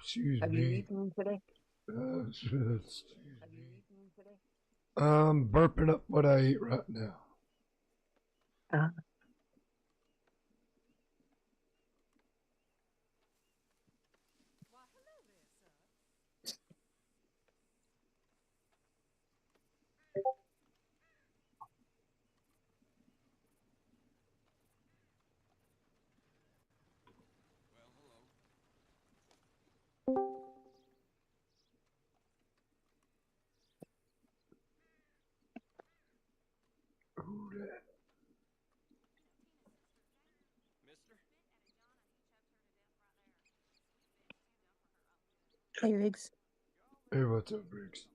Excuse Have you me. eaten today? I'm burping up what I eat right now. Uh, Who that? hey, Riggs. Hey, what's up, Briggs?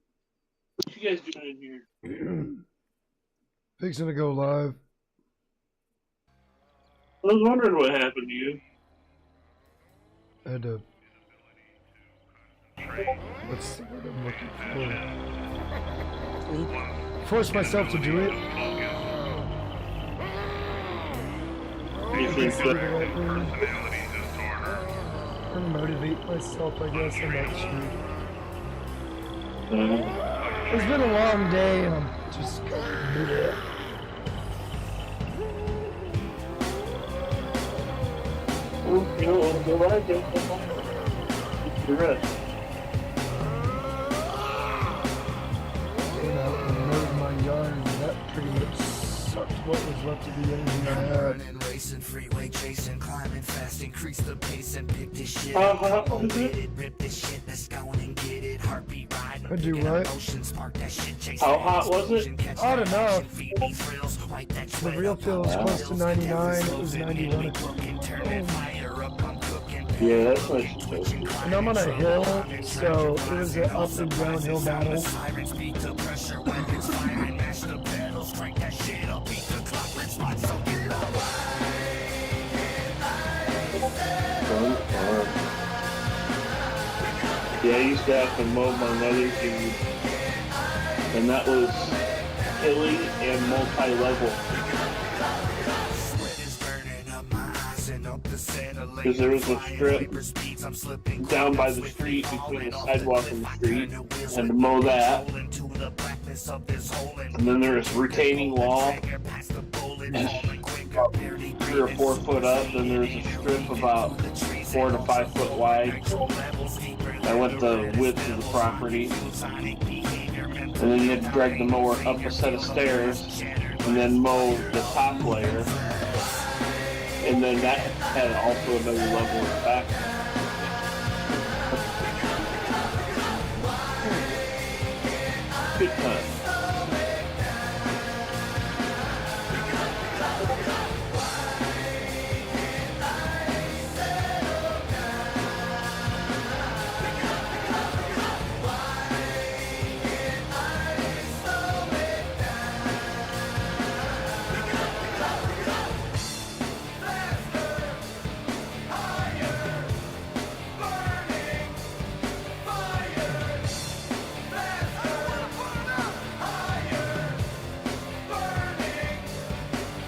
What you guys doing in here? Fixing to go live. I was wondering what happened to you. Had to. What's the word I'm looking Sleep. for? Force myself to do it. You think Be the right word. Or motivate myself, I guess. I'm not sure. It's been a long day, and I'm just. Bleh. you don't want to go live, then you're right. Went out and mowed my yard, and that pretty much sucked what was left of the engine I had. Running, racing, freeway chasing, climbing fast, increase the pace and pick this shit How up. hot was Get it? it, rip this shit, let's go and get it. Heartbeat riding, I do picking what? emotions, spark that shit, chase How that hot was it? explosion, catch Hot that enough. action, feed me thrills, wipe that The sweat real up, feel is pop close to pills, 99. It devil was slows, 91. me cooking, turn that fire up, I'm cooking. Yeah, that's nice. And I'm on a hill, so it was an up and downhill battle. Sirens beat the pressure, weapons firing, mash the pedals, crank that shit up, beat the clock, let's spot, so get up. Fun. Yeah, I used to have to mow my mother's yard, and that was hilly and multi-level. Because there was a strip down by the street between the sidewalk and the street, and to mow that. And then there was retaining wall, 3 or 4 foot up. Then there was a strip about 4 to 5 foot wide. I went the width of the property. And then you had to drag the mower up a set of stairs and then mow the top layer. And then that had also another level in the back. Good time.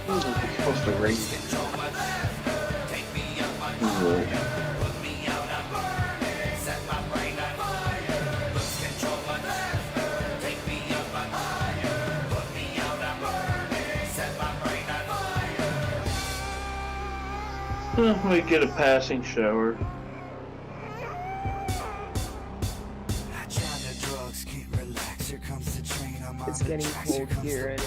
It's supposed to rain. Might get a passing shower. It's getting cold here, and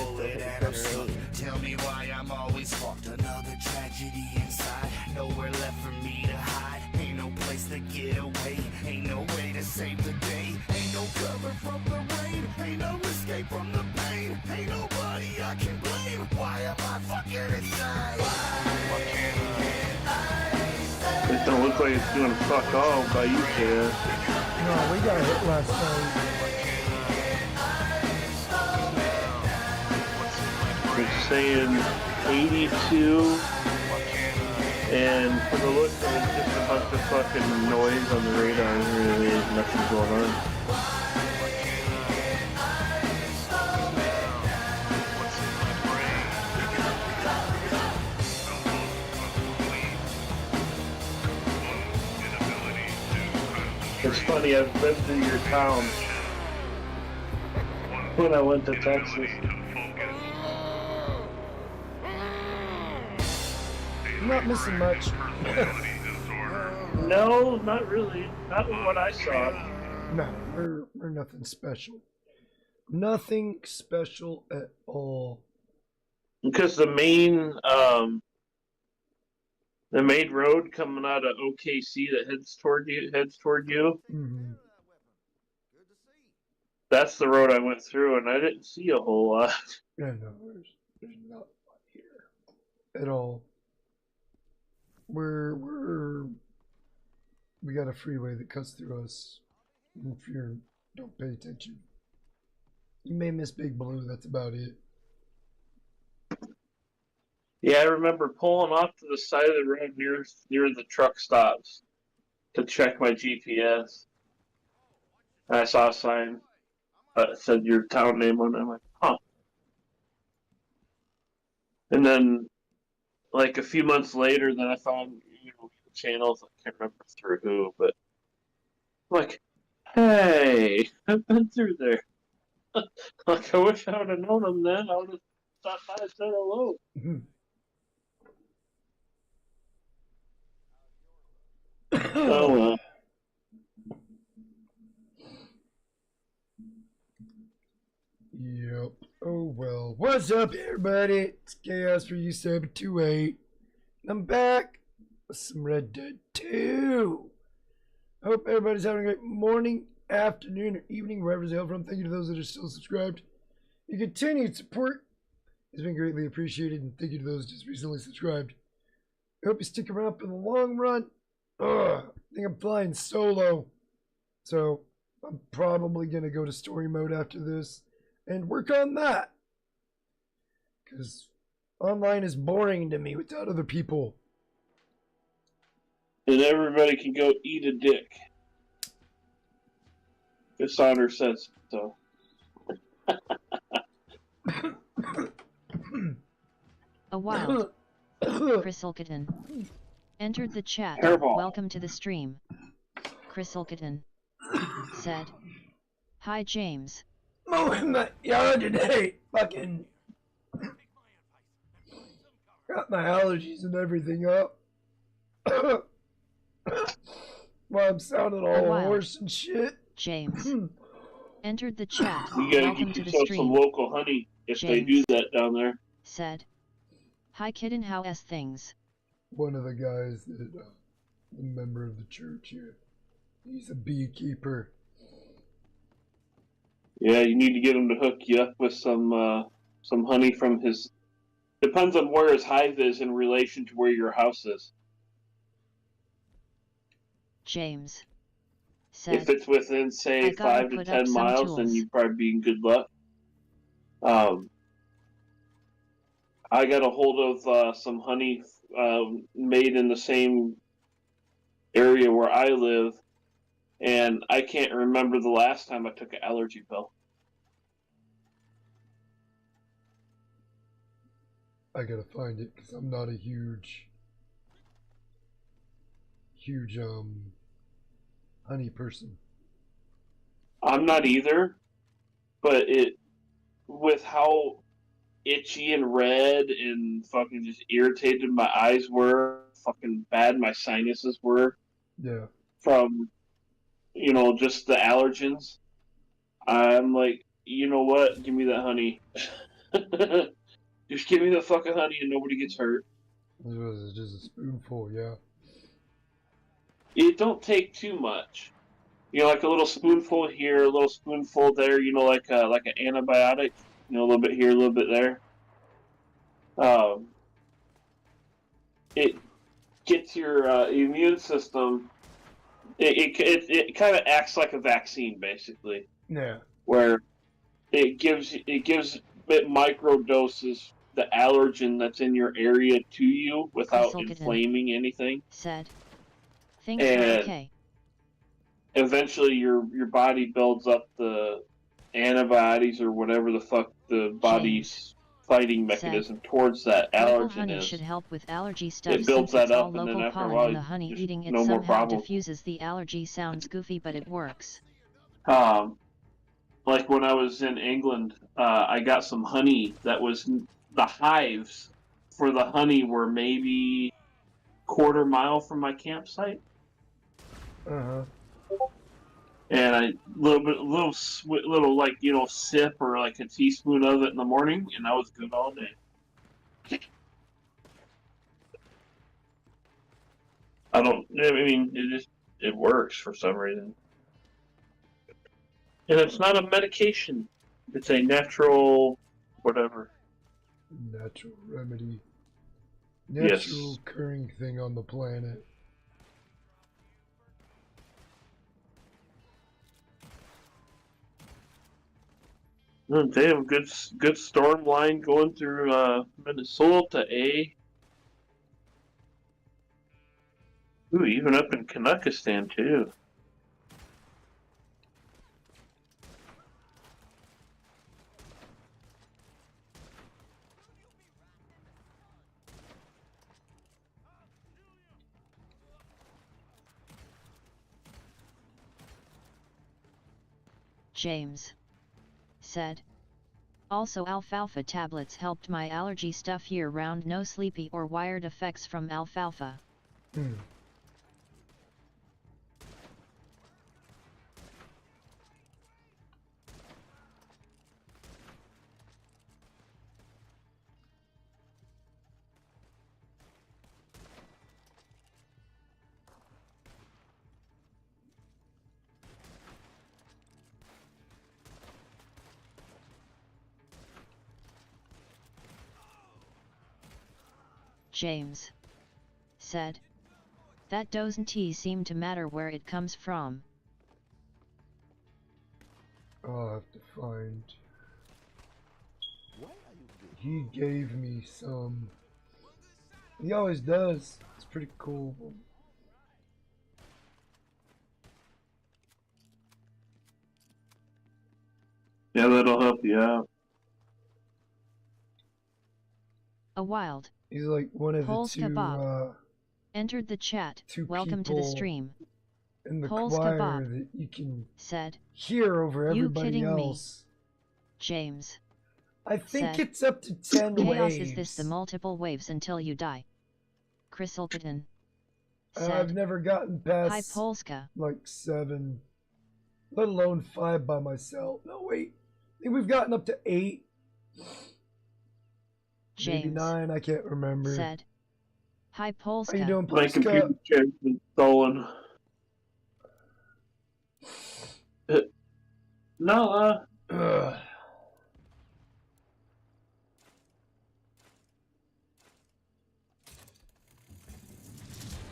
it's gonna rain. Tell me why I'm always fucked. Another tragedy inside. Nowhere left for me to hide. Ain't no place to get away. Ain't no way to save the day. Ain't no cover from the rain. Ain't no escape from the pain. Ain't nobody I can blame. Why am I fucking insane? It don't look like it's doing fuck all by you, kid. No, we got hit last night. It's saying 82, and for the look of it, just a bunch of fucking noise on the radar. Really, there's nothing going on. It's funny, I've been through your town when I went to Texas. I'm not missing much. No, not really. Not what I saw. No, we're nothing special. Nothing special at all. Because the main road coming out of OKC that heads toward you. Mm-hmm. That's the road I went through, and I didn't see a whole lot. Yeah, no, there's not a lot here at all. We got a freeway that cuts through us. If you don't pay attention, you may miss Big Blue. That's about it. Yeah, I remember pulling off to the side of the road near the truck stops to check my GPS. And I saw a sign that said your town name on it. I'm like, huh. And then, like a few months later, then I found channels. I can't remember through who, but I'm like, hey, I've been through there. Like, I wish I would have known them then. I would have stopped by and said hello. Oh, Yep. Oh well. What's up, everybody? It's Chaos for You 728. I'm back with some Red Dead 2. I hope everybody's having a great morning, afternoon, or evening, wherever you're from. Thank you to those that are still subscribed. Your continued support has been greatly appreciated, and thank you to those just recently subscribed. I hope you stick around for the long run. I think I'm flying solo, so I'm probably going to go to story mode after this and work on that, because online is boring to me without other people. and everybody can go eat a dick. If Saunders says so. A wild Chrysulkitten entered the chat. Hairball. Welcome to the stream. Chrysulkitten said, "Hi James." Mowing my yard today. Fucking got my allergies and everything up. Well, I'm sounding all Wow. hoarse and shit. James entered the chat. You gotta Welcome get to the yourself some stream. local honey if they do James. that down there. Said, "Hi kitten, how is things?" One of the guys that, a member of the church here, he's a beekeeper. Yeah, you need to get him to hook you up with some honey from his. Depends on where his hive is in relation to where your house is. James If said, it's within, "I say, gotta 5 to put 10 up some miles, then tools." you'd probably be in good luck. I got a hold of some honey made in the same area where I live, and I can't remember the last time I took an allergy pill. I gotta find it because I'm not a huge honey person. I'm not either, but with how itchy and red and fucking just irritated my eyes were, fucking bad my sinuses were Yeah. from, just the allergens. I'm like, you know what? Give me that honey. Just give me the fucking honey and nobody gets hurt. It was just a spoonful, yeah. It don't take too much. Like a little spoonful here, a little spoonful there. Like an antibiotic. A little bit here, a little bit there. It gets your immune system. It kind of acts like a vaccine, basically, Yeah. where it gives it micro doses the allergen that's in your area to you without Chrysulkitten inflaming anything. said, "Things are And okay." eventually your body builds up the antibodies or whatever the fuck the body's fighting mechanism towards that Local allergen honey is. should help with allergy stuff It builds since it's that all up, and then local after a pollen while, and the honey just eating it no more somehow problem. diffuses the allergy. Sounds goofy, but it works. Like when I was in England, I got some honey that was the hives for the honey were maybe quarter-mile from my campsite, Uh-huh. and I little like sip or like a teaspoon of it in the morning, and I was good all day. I mean, it works for some reason. And it's not a medication. It's a natural whatever. Natural remedy. Yes. Natural occurring thing on the planet. They have a good storm line going through Minnesota, eh? Ooh, even up in Kanakistan too. James said. Also, alfalfa tablets helped my allergy stuff year round. No sleepy or wired effects from alfalfa. James said. That doesn't seem to matter where it comes from. I'll have to find. He gave me some. He always does. It's pretty cool. Yeah, that'll help you out. A wild. He's like one of the Polska Bob. two, Entered the chat. two Welcome to the people stream. in the Polska choir Bob that you can said. hear over You everybody kidding me? else. James I think said. it's up to 10 Chaos waves. is this the multiple waves until you die? Chriselkitten I've said. never gotten Hi past Polska. like 7, let alone 5 by myself. No, wait. I think we've gotten up to 8. Maybe James 9, I can't remember. said. Hi How you Polska. doing, My Polska? computer chair's been stolen. No, Ugh.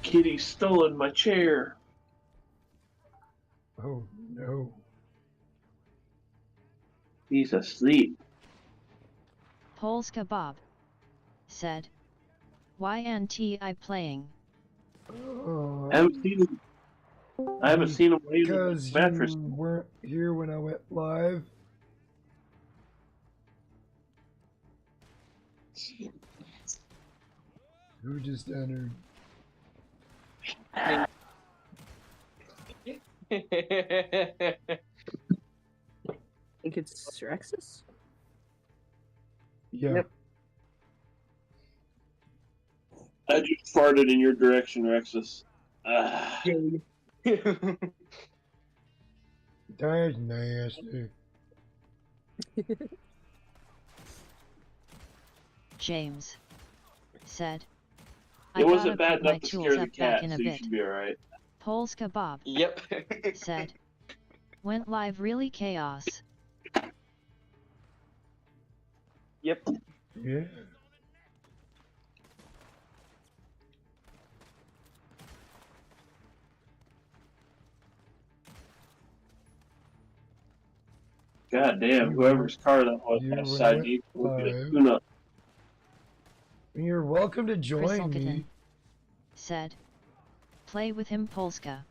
Kitty's stolen my chair. Oh no. He's asleep. Polska Bob said. YNTI playing. I haven't seen him lay in Because the mattress. you weren't here when I went live. Who just entered? I think it's Rexus. Yeah. Yep. I just farted in your direction, Rexus. That's nasty. James said. It I wasn't gotta bad put my enough to tools scare the up back cat, in a so you bit. should be alright. Polska Bob Yep. said. Went live really chaos. Yep. Yeah. God damn, whoever's car that was You outside went needs to get a live. tune-up. You're welcome to join me. said. Play with him Polska.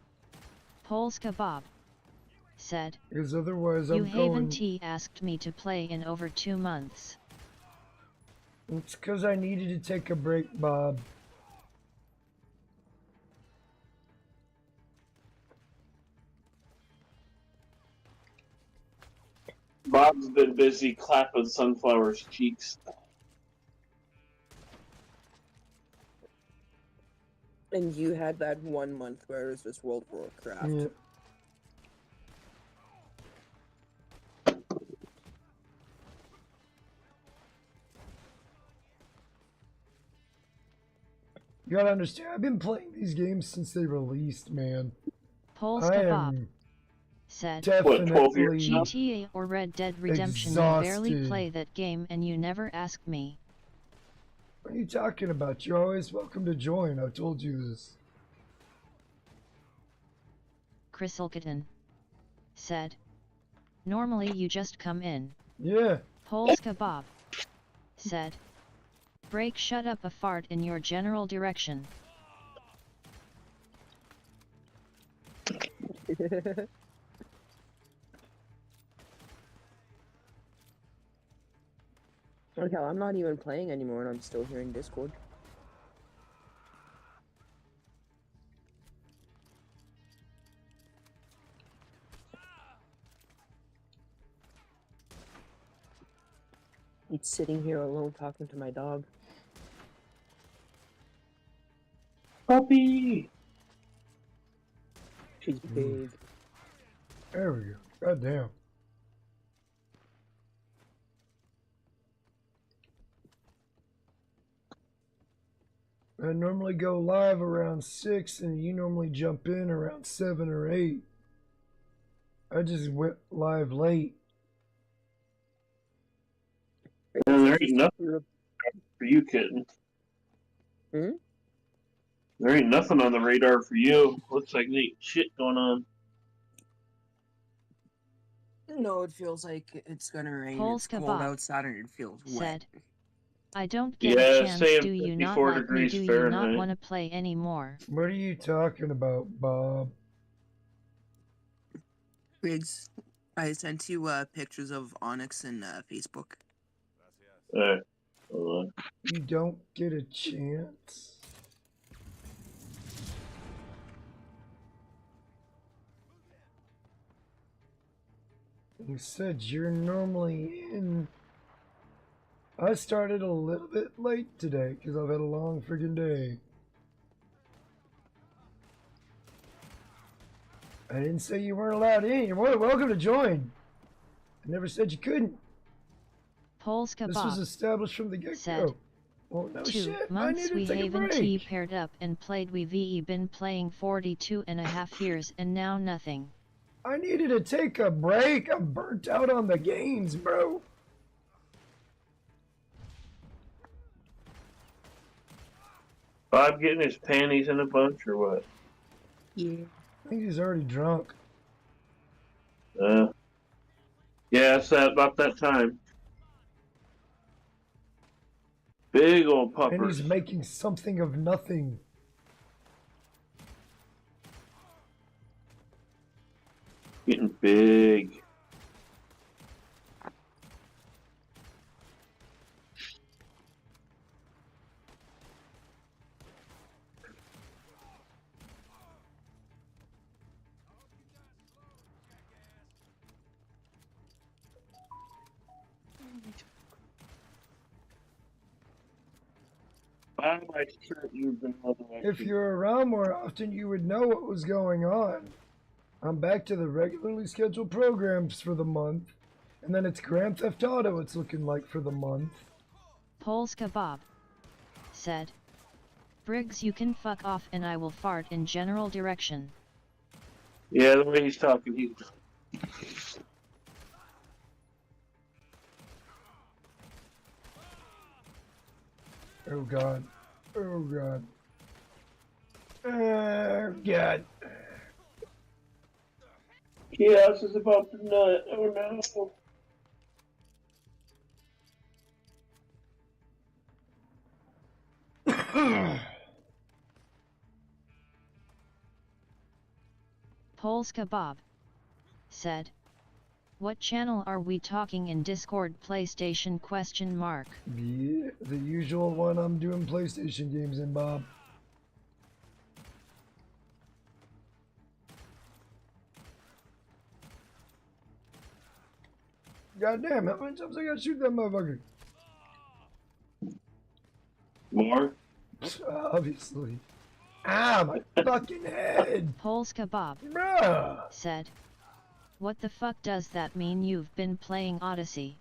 Polska Bob said. Because otherwise You I'm going... Haven T asked me to play in over 2 months. It's because I needed to take a break, Bob. Bob's been busy clapping Sunflower's cheeks. And you had that 1 month where it was just World of Warcraft. Yeah. You gotta understand, I've been playing these games since they released, man. Polska I Bob am said, What, 12 years definitely now? GTA or Red Dead Redemption, you barely exhausted. play that game and you never ask me. What are you talking about? You're always welcome to join. I've told you this. Kriselkitten said, normally you just come in. Yeah. Polska Bob said, break shut up a fart in your general direction. Like hell, I'm not even playing anymore and I'm still here in Discord. I'm sitting here alone talking to my dog. Puppy! She's big. There we go. God damn. I normally go live around 6 and you normally jump in around 7 or 8. I just went live late. And there ain't nothing for you, kitten. Hmm? There ain't nothing on the radar for you. Looks like neat shit going on. No, it feels like it's gonna rain. Polska It's cold Bob outside and it feels wet. said, I don't get Yeah, a chance. same, Do you not 54 like me? degrees Do you not Fahrenheit. want to play anymore? What are you talking about, Bob? Briggs, I sent you pictures of Onyx and Facebook. Alright, hold on. You don't get a chance? You said you're normally in. I started a little bit late today because I've had a long friggin' day. I didn't say you weren't allowed in. You're more than welcome to join. I never said you couldn't. Polska This Bob was established from the get-go. said, Well, no 2 shit. I months needed we to take a haven't break. paired up and played. We've been playing 42.5 years and now nothing. I needed to take a break. I'm burnt out on the games, bro. Bob getting his panties in a bunch or what? Yeah. I think he's already drunk. Yeah, it's about that time. Big old And puppers. he's making something of nothing. Getting big. Buy my shirt you've been loving. If you're around more often, you would know what was going on. I'm back to the regularly scheduled programs for the month. And then it's Grand Theft Auto it's looking like for the month. Polska Bob said, Briggs, you can fuck off and I will fart in general direction. Yeah, the way he's talking, he's. Oh god. Oh god. Oh god. Chaos is about to nut. Oh no. Polska Bob said, What channel are we talking in Discord? PlayStation question mark. Yeah, the usual one I'm doing PlayStation games in, Bob. God damn, how many times I gotta shoot that motherfucker? More? Obviously. Ah, my fucking head! Polska Bob Bruh! said. What the fuck does that mean? You've been playing Odyssey?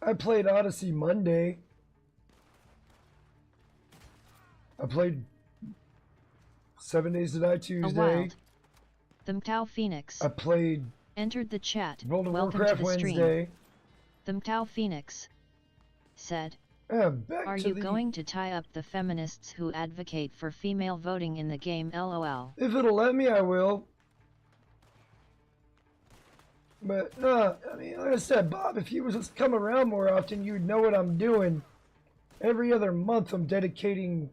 I played Odyssey Monday. I played 7 Days to Die A Tuesday. wild. Thumtao Phoenix. I played Entered the chat. World of Welcome Warcraft to the stream. Wednesday. Thumtao Phoenix said. Back Are to you the... going to tie up the feminists who advocate for female voting in the game? LOL. If it'll let me, I will. But, I mean, like I said, Bob, if you was come around more often, you'd know what I'm doing. Every other month, I'm dedicating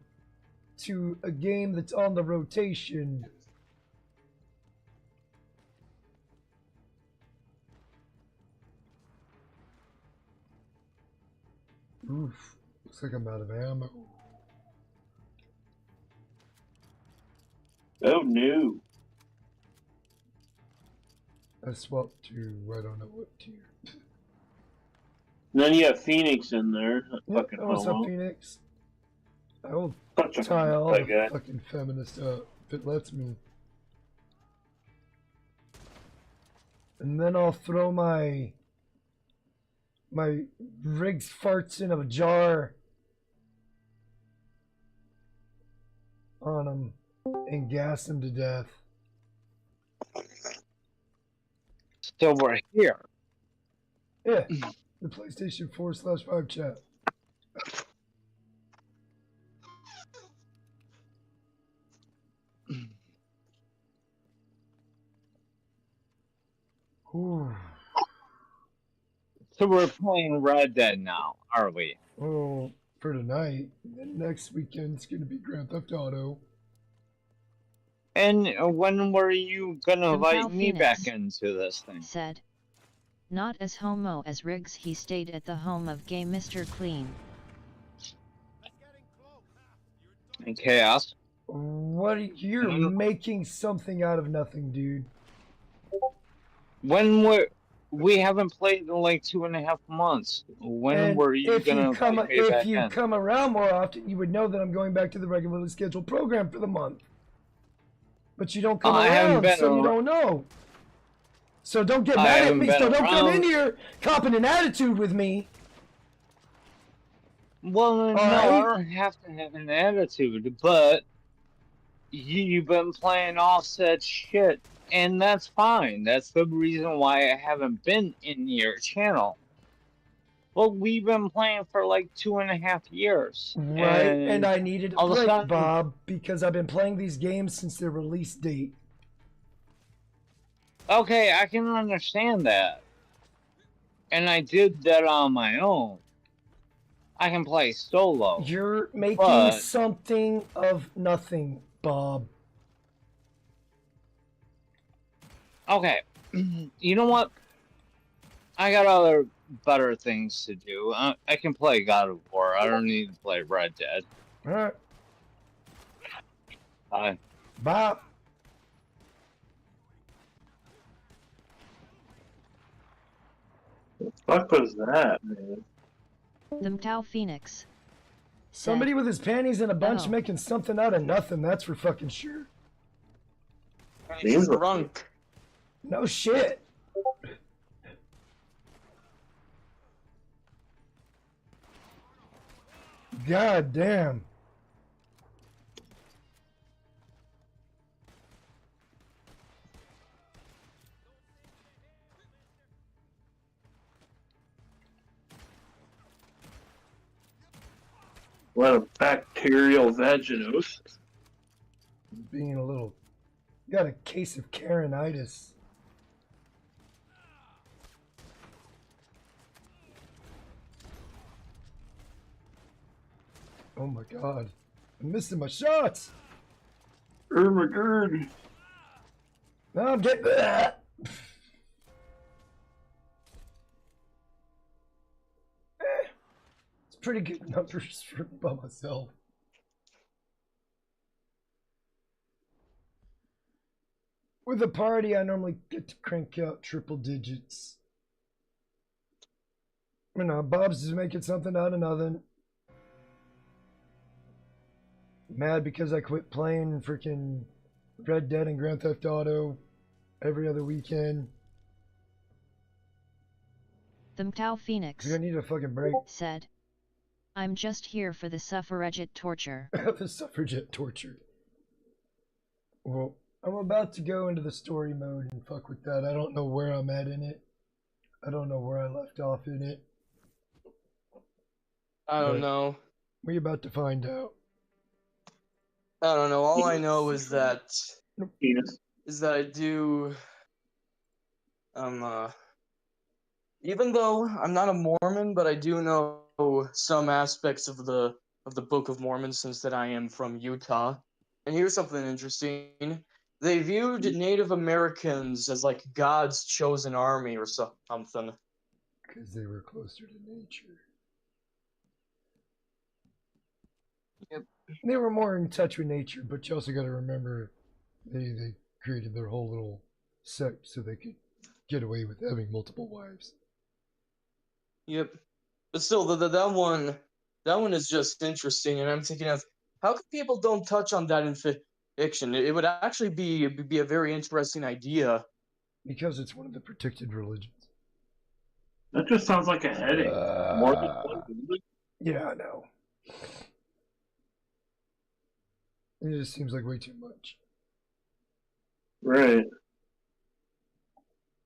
to a game that's on the rotation. Oof. Looks like I'm out of ammo. Oh no. I swapped to, I don't know what tier. And then you have Phoenix in there. That Yep, fucking what's up, homo. Phoenix? I will Such a tie all that the guy. fucking feminists up if it lets me. And then I'll throw my Riggs farts in a jar on them and gas them to death. So we're here. Yeah, the PlayStation 4/5 chat. Ooh. So we're playing Red Dead now, are we? Well, for tonight. Then next weekend's gonna be Grand Theft Auto. And when were you gonna Thumtao invite me back Phoenix into this thing? said. Not as homo as Riggs. He stayed at the home of gay Mr. Clean. And Chaos? What are you're making something out of nothing, dude. When we haven't played in like 2.5 months. When And were you if gonna you come invite me back if you in? come around more often, you would know that I'm going back to the regularly scheduled program for the month. But you don't come I haven't around, been so you around. don't know. So don't get I mad at haven't me. been So don't come around. in here copping an attitude with me. Well, no, Alright. I don't have to have an attitude, but you've been playing offset shit, and that's fine. That's the reason why I haven't been in your channel. Well, we've been playing for like 2.5 years. Right, and I needed a all of a break, sudden- Bob, because I've been playing these games since their release date. Okay, I can understand that. And I did that on my own. I can play solo. You're making But- something of nothing, Bob. Okay, you know what? I got other better things to do. I can play God of War. I don't need to play Red Dead. Alright, I Bob. What was that, man? Thumtao Phoenix said. Somebody with his panties in a bunch Oh. making something out of nothing, that's for fucking sure. He's drunk. No shit. God damn. What a bacterial vaginosis. Being a little. Got a case of Karenitis. Oh my god. I'm missing my shots. Oh my god. Now I'm getting. pretty good numbers for by myself. With a party, I normally get to crank out triple digits. You know, Bob's is making something out of nothing. Mad because I quit playing freaking Red Dead and Grand Theft Auto every other weekend. The Mtau Phoenix I need a fucking break. said, I'm just here for the suffragette torture. The suffragette torture. Well, I'm about to go into the story mode and fuck with that. I don't know where I'm at in it. I don't know where I left off in it. I don't But know. we're about to find out. I don't know. All I know is that Penis. I do. Even though I'm not a Mormon, but I do know some aspects of the Book of Mormon, since that I am from Utah. And here's something interesting. They viewed Native Americans as like God's chosen army or something. Because they were closer to nature. Yep. They were more in touch with nature, but you also got to remember they created their whole little sect so they could get away with having multiple wives. Yep. But still, that one is just interesting, and I'm thinking of how come people don't touch on that in fiction? It would actually be a very interesting idea. Because it's one of the protected religions. That just sounds like a headache. More than one religion? Yeah, I know. It just seems like way too much. Right.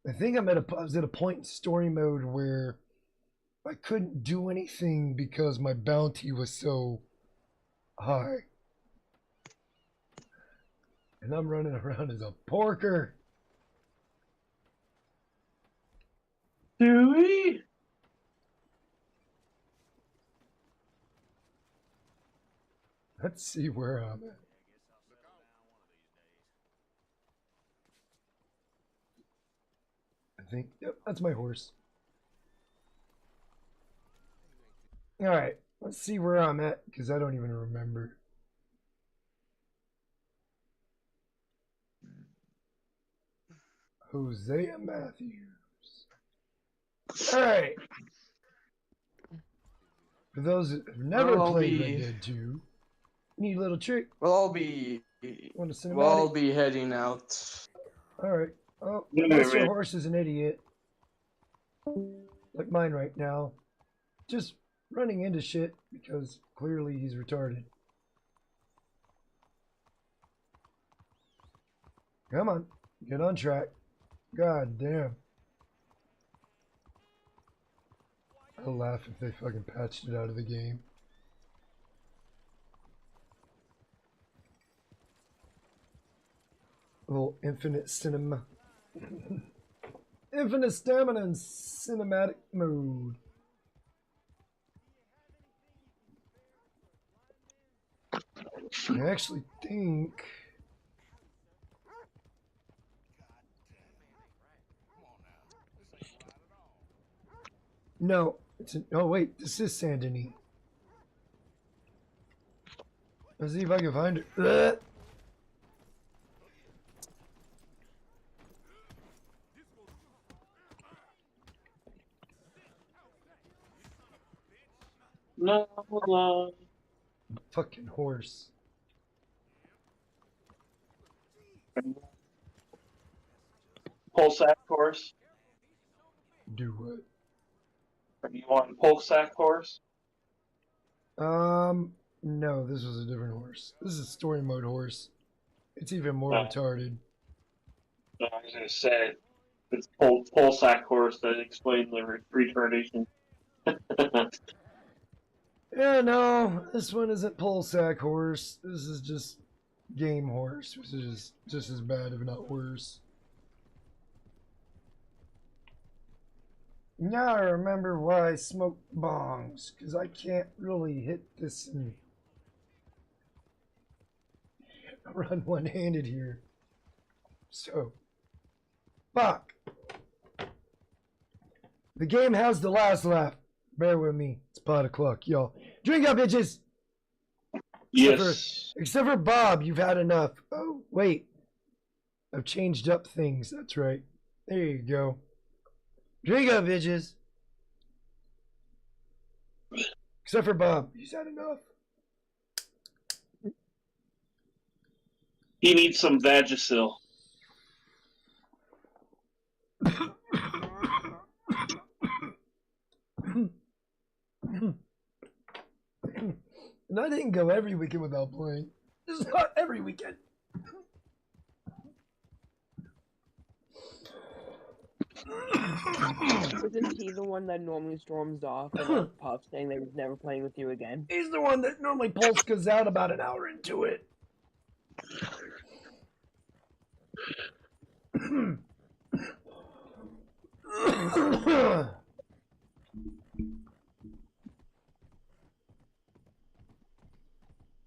I think I was at a point in story mode where I couldn't do anything because my bounty was so high. And I'm running around as a porker. Dewey? Let's see where I'm at. I think, yep, that's my horse. Alright, let's see where I'm at, because I don't even remember. Hosea Matthews. Alright. For those that have never Well, I'll played be- Red Dead 2, need a little trick. Well, I'll be Want a cinematic? well, I'll be heading out. Alright. Oh, Yeah, unless your right. horse is an idiot. Like mine right now. Just running into shit because clearly he's retarded. Come on. Get on track. God damn. I'll laugh if they fucking patched it out of the game. A little infinite cinema. Infinite stamina in cinematic mode. I actually think. No, it's an. Oh wait, this is Saint Denis. Let's see if I can find it. Ugh. No. Fucking horse. Pulsac horse. Do what? You want Pulsac horse? No, this was a different horse. This is a story mode horse. It's even more Oh. retarded. No, I was gonna say it's Pulsac horse that explained the retardation. Yeah, no, this one isn't Pulsac horse. This is just game horse, which is just as bad, if not worse. Now I remember why I smoke bongs, because I can't really hit this and run one-handed here. So, fuck. The game has the last laugh. Bear with me. It's pot o'clock, y'all. Drink up, bitches! Yes. Except for Bob, you've had enough. Oh, wait. I've changed up things. That's right. There you go. Drink up, bitches. Except for Bob. He's had enough. He needs some Vagisil. And I didn't go every weekend without playing. This is not every weekend. Isn't he the one that normally storms off and then Puff saying that he's never playing with you again? He's the one that normally polskas out about an hour into it.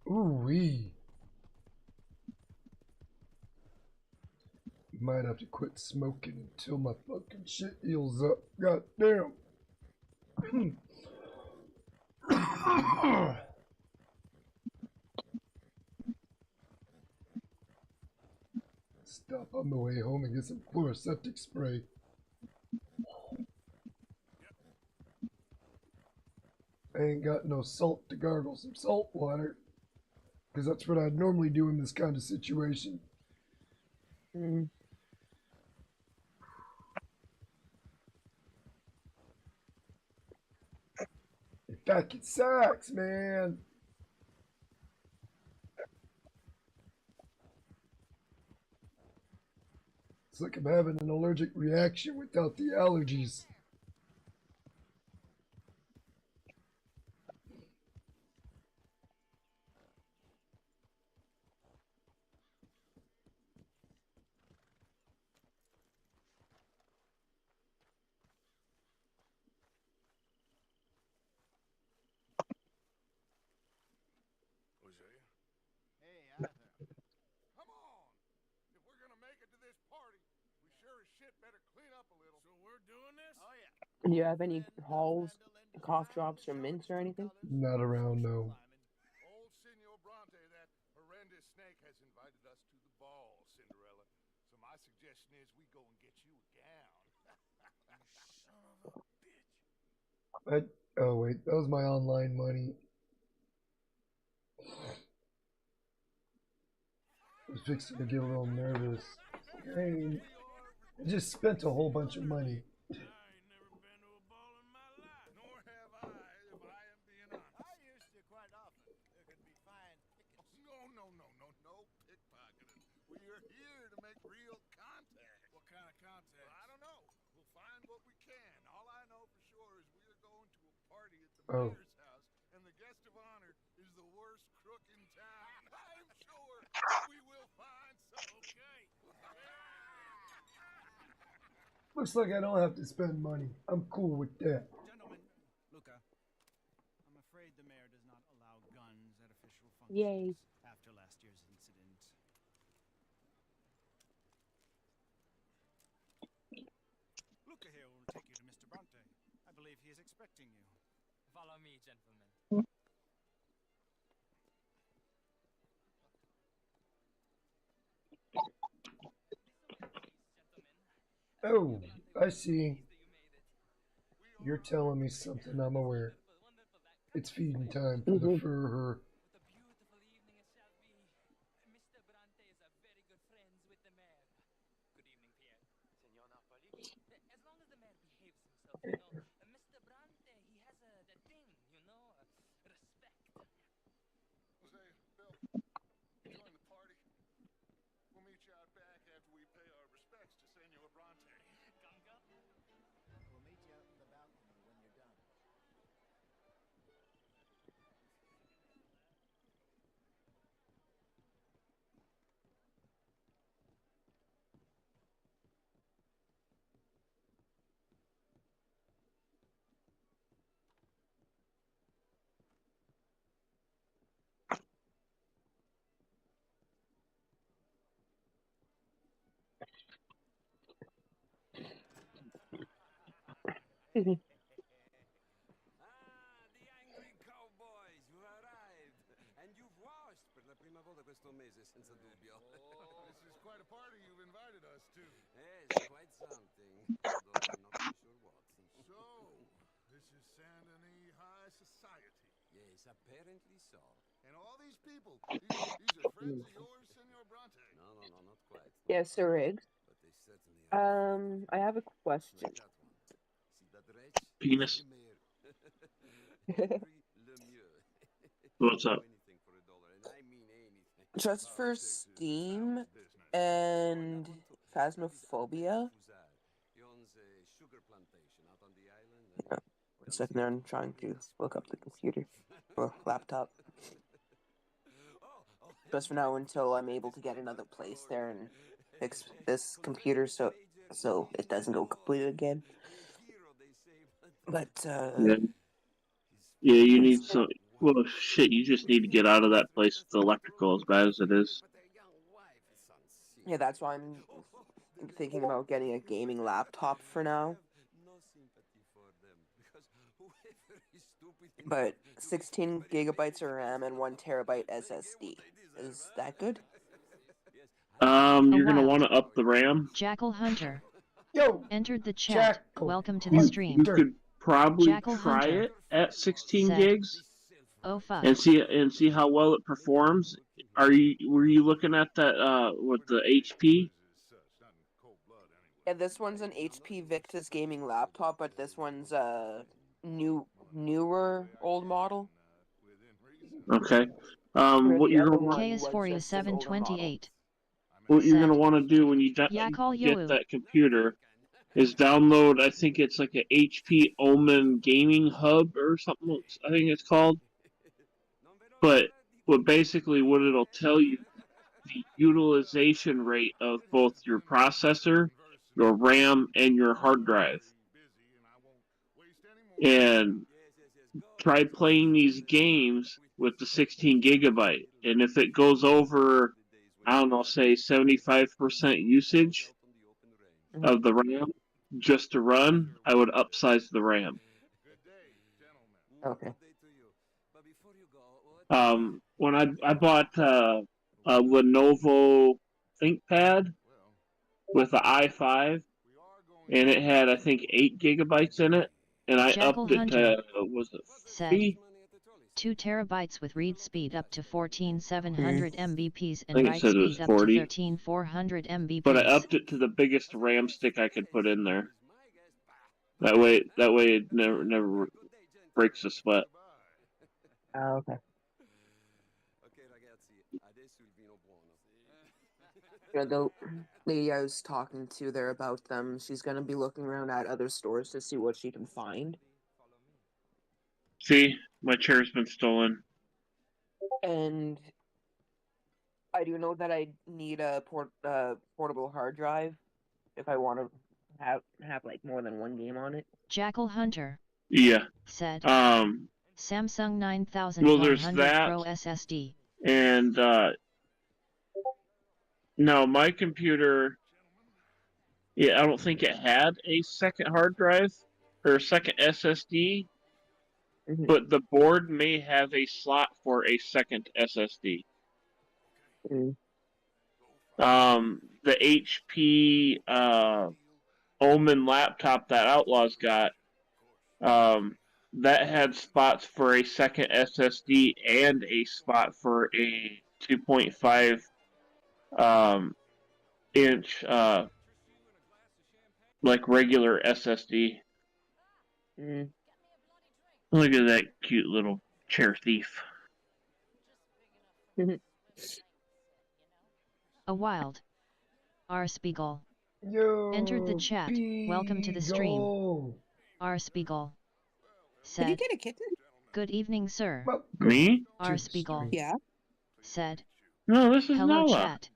Ooh-wee. Might have to quit smoking until my fucking shit heals up. God damn. Stop on the way home and get some fluoresceptic spray. I ain't got no salt to gargle some salt water. Because that's what I'd normally do in this kind of situation. Mm. It fucking sucks, man. It's like I'm having an allergic reaction without the allergies. Hey, Arthur. Come on! If we're gonna make it to this party, we sure as shit better clean up a little. So we're doing this? Oh yeah. Do you have any halls, cough drops, or mints or anything? Not around, no. Old Senor Bronte, that horrendous snake, has invited us to the ball, Cinderella. So my suggestion is we go and get you a gown. You son of a bitch. Oh wait, that was my online money. I was fixing to get a little nervous. I just spent a whole bunch of money. I ain't never been to a ball in my life. Nor have I, if I am being honest. I used to quite often. There could be fine pickets. No pickpocketing. We are here to make real contact. What kind of contact? I don't know. We'll find what we can. All I know for sure is we are going to a party at the mayor's house, and the guest of honor is the worst crook in town. I'm sure we will find some. Okay. Looks like I don't have to spend money. I'm cool with that. Gentlemen, Luca, I'm afraid the mayor does not allow guns at official functions Yay. after last year's incident. Luca here will take you to Mr. Bronte. I believe he is expecting you. Follow me, gentlemen. Oh, I see. You're telling me something I'm aware. It's feeding time for the fur. What a beautiful evening it shall be. Mr. Bronte is a very good friends with the mayor. Good evening, Pierre. Senor Napoli? As long as the mayor behaves himself, you know. Mr. Bronte, he has that thing, you know, respect. Jose, Bill, join the party. We'll meet you out back after we pay our respects to Senor Bronte. Ganga? We'll meet you out in the balcony when you're done. This is quite a party you've invited us to. So, this is Saint Denis High Society. Yes, apparently so. And all these people, these are friends of yours, Senor Bronte? No, not quite. Yes, Sir Riggs. But they certainly are. I have a question. Like that one. See that wretch? Penis. What's up? Anything for $1, and I mean anything. Just for Steam and Phasmophobia. He owns a sugar plantation out on the island. One second there, I'm trying to look up the computer or laptop. Just for now until I'm able to get another place there and fix this computer so it doesn't go complete again. But Yeah, you need some. Well, shit, you just need to get out of that place with the electrical as bad as it is. yeah, that's why I'm thinking about getting a gaming laptop for now. But 16 gigabytes of RAM and 1 terabyte SSD. Is that good? You're gonna while. want to up the RAM. Jackal Hunter Yo, entered the chat. Jackal Welcome to the stream. You could probably Jackal try Hunter it at 16 said, gigs Oh fuck. and see how well it performs. Were you looking at that with the HP? Yeah, this one's an HP Victus gaming laptop, but this one's a newer old model. Okay. What you're gonna want? KS4728 What you're said, gonna want to do when you Yakal get Yoo. that computer is download. I think it's like an HP Omen Gaming Hub or something. I think it's called. But basically what it'll tell you the utilization rate of both your processor, your RAM, and your hard drive. And try playing these games with the 16 gigabyte. And if it goes over, I don't know, say 75% usage of the RAM just to run, I would upsize the RAM. Okay. When I bought a Lenovo ThinkPad with the i5, and it had, I think, 8 gigabytes in it, and I Jackal upped it Hunter to, was it said, 3? 2 terabytes with read speed up to 14700 Mbps I and think it write said it was speed up to 40. 13400 Mbps. But I upped it to the biggest RAM stick I could put in there. That way it never breaks a sweat. Oh, okay. Yeah, the lady I was talking to there about them, she's gonna be looking around at other stores to see what she can find. See, my chair's been stolen. And I do know that I need a portable hard drive if I want to have like more than one game on it. Jackal Hunter Yeah. said, Um. Samsung Well, there's 9100 that, Pro SSD. and no, my computer. Yeah, I don't think it had a second hard drive or a second SSD, but the board may have a slot for a second SSD. The HP Omen laptop that Outlaw's got, that had spots for a second SSD and a spot for a 2.5 inch like regular SSD. Look at that cute little chair thief. A wild R Spiegel Yo, entered the chat. Welcome to the stream. Spiegel. R Spiegel Did you said, get a kitten? Good evening, sir. Me? R Spiegel Yeah. said, No, this is Hello, Noah. chat.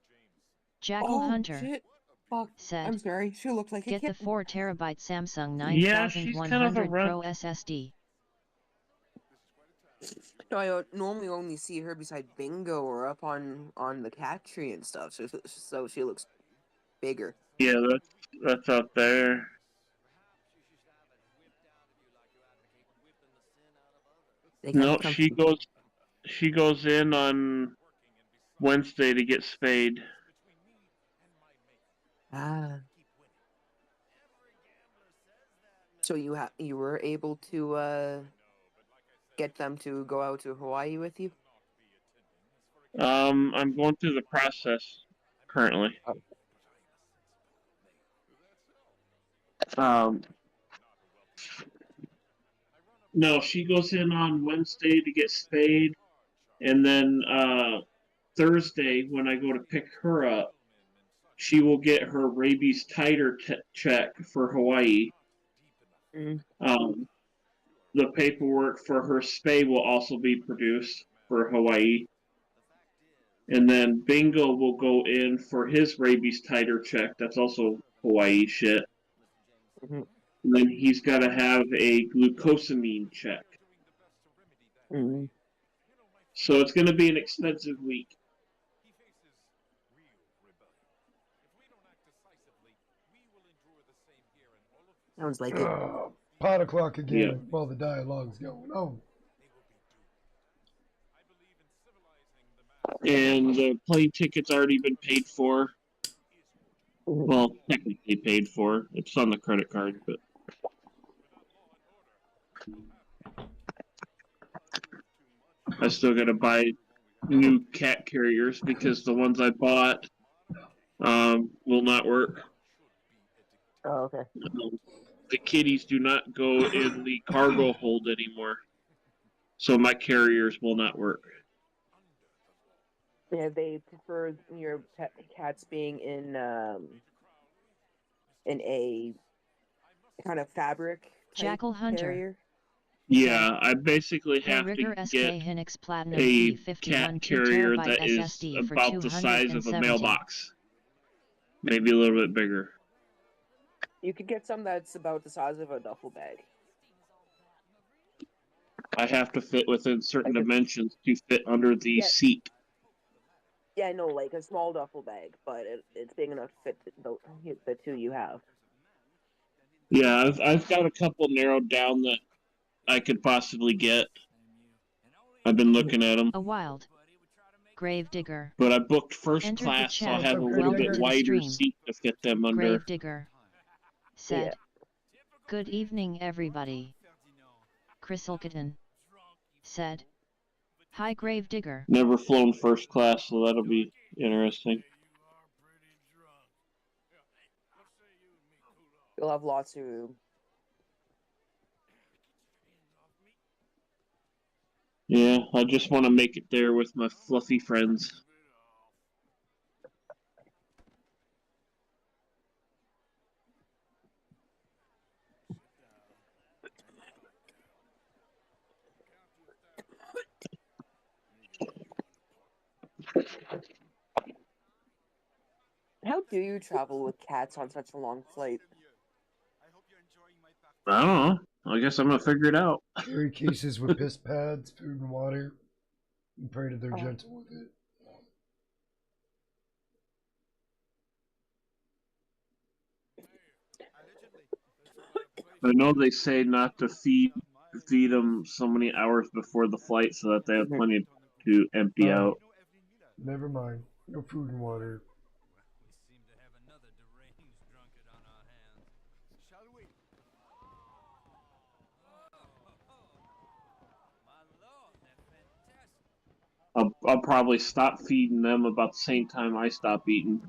Jackal Hunter Shit. Fuck. said, I'm sorry. She looked like a Get the kitten. 4 terabyte Samsung Yeah, she's kind of a 9100 Pro SSD. No, I normally only see her beside Bingo or up on the cat tree and stuff. So she looks bigger. Yeah, that's out there. They No, come she goes in on Wednesday to get spayed. Ah. So you were able to get them to go out to Hawaii with you? I'm going through the process currently. No, she goes in on Wednesday to get spayed, and then Thursday when I go to pick her up, she will get her rabies titer check for Hawaii. The paperwork for her spay will also be produced for Hawaii. And then Bingo will go in for his rabies titer check. That's also Hawaii shit. And then he's got to have a glucosamine check. So it's going to be an expensive week. Sounds like it. Pot o'clock again Yeah. while the dialogue's going on. And the plane ticket's already been paid for. Well, technically paid for. It's on the credit card, but I still got to buy new cat carriers because the ones I bought will not work. Oh, okay. The kitties do not go in the cargo hold anymore, so my carriers will not work. Yeah, they prefer your cats being in a kind of fabric type Jackal Hunter. carrier. Yeah, I basically Hey have to Rigger SK get Hinix Platinum a P51 cat 2 carrier terabyte that is SSD for about the size of a 270. mailbox. Maybe a little bit bigger. You could get some that's about the size of a duffel bag. I have to fit within certain dimensions to fit under the seat. Yeah, no, like a small duffel bag, but it's big enough to fit the two you have. Yeah, I've got a couple narrowed down that I could possibly get. I've been looking at them. A wild Gravedigger. But I booked first Entered class, the so I chat. have a little Welcome bit to the wider stream. seat to fit them under. Gravedigger said, "Good evening, everybody." Chrysalkitten said, "Hi, Gravedigger." Never flown first class, so that'll be interesting. You'll have lots of room. Yeah, I just want to make it there with my fluffy friends. How do you travel with cats on such a long flight? I don't know. I guess I'm gonna figure it out. Carry cases with piss pads, food and water, and pray that they're gentle with it. I know they say not to feed them so many hours before the flight so that they have plenty to empty out. Never mind. No food and water. I'll probably stop feeding them about the same time I stop eating.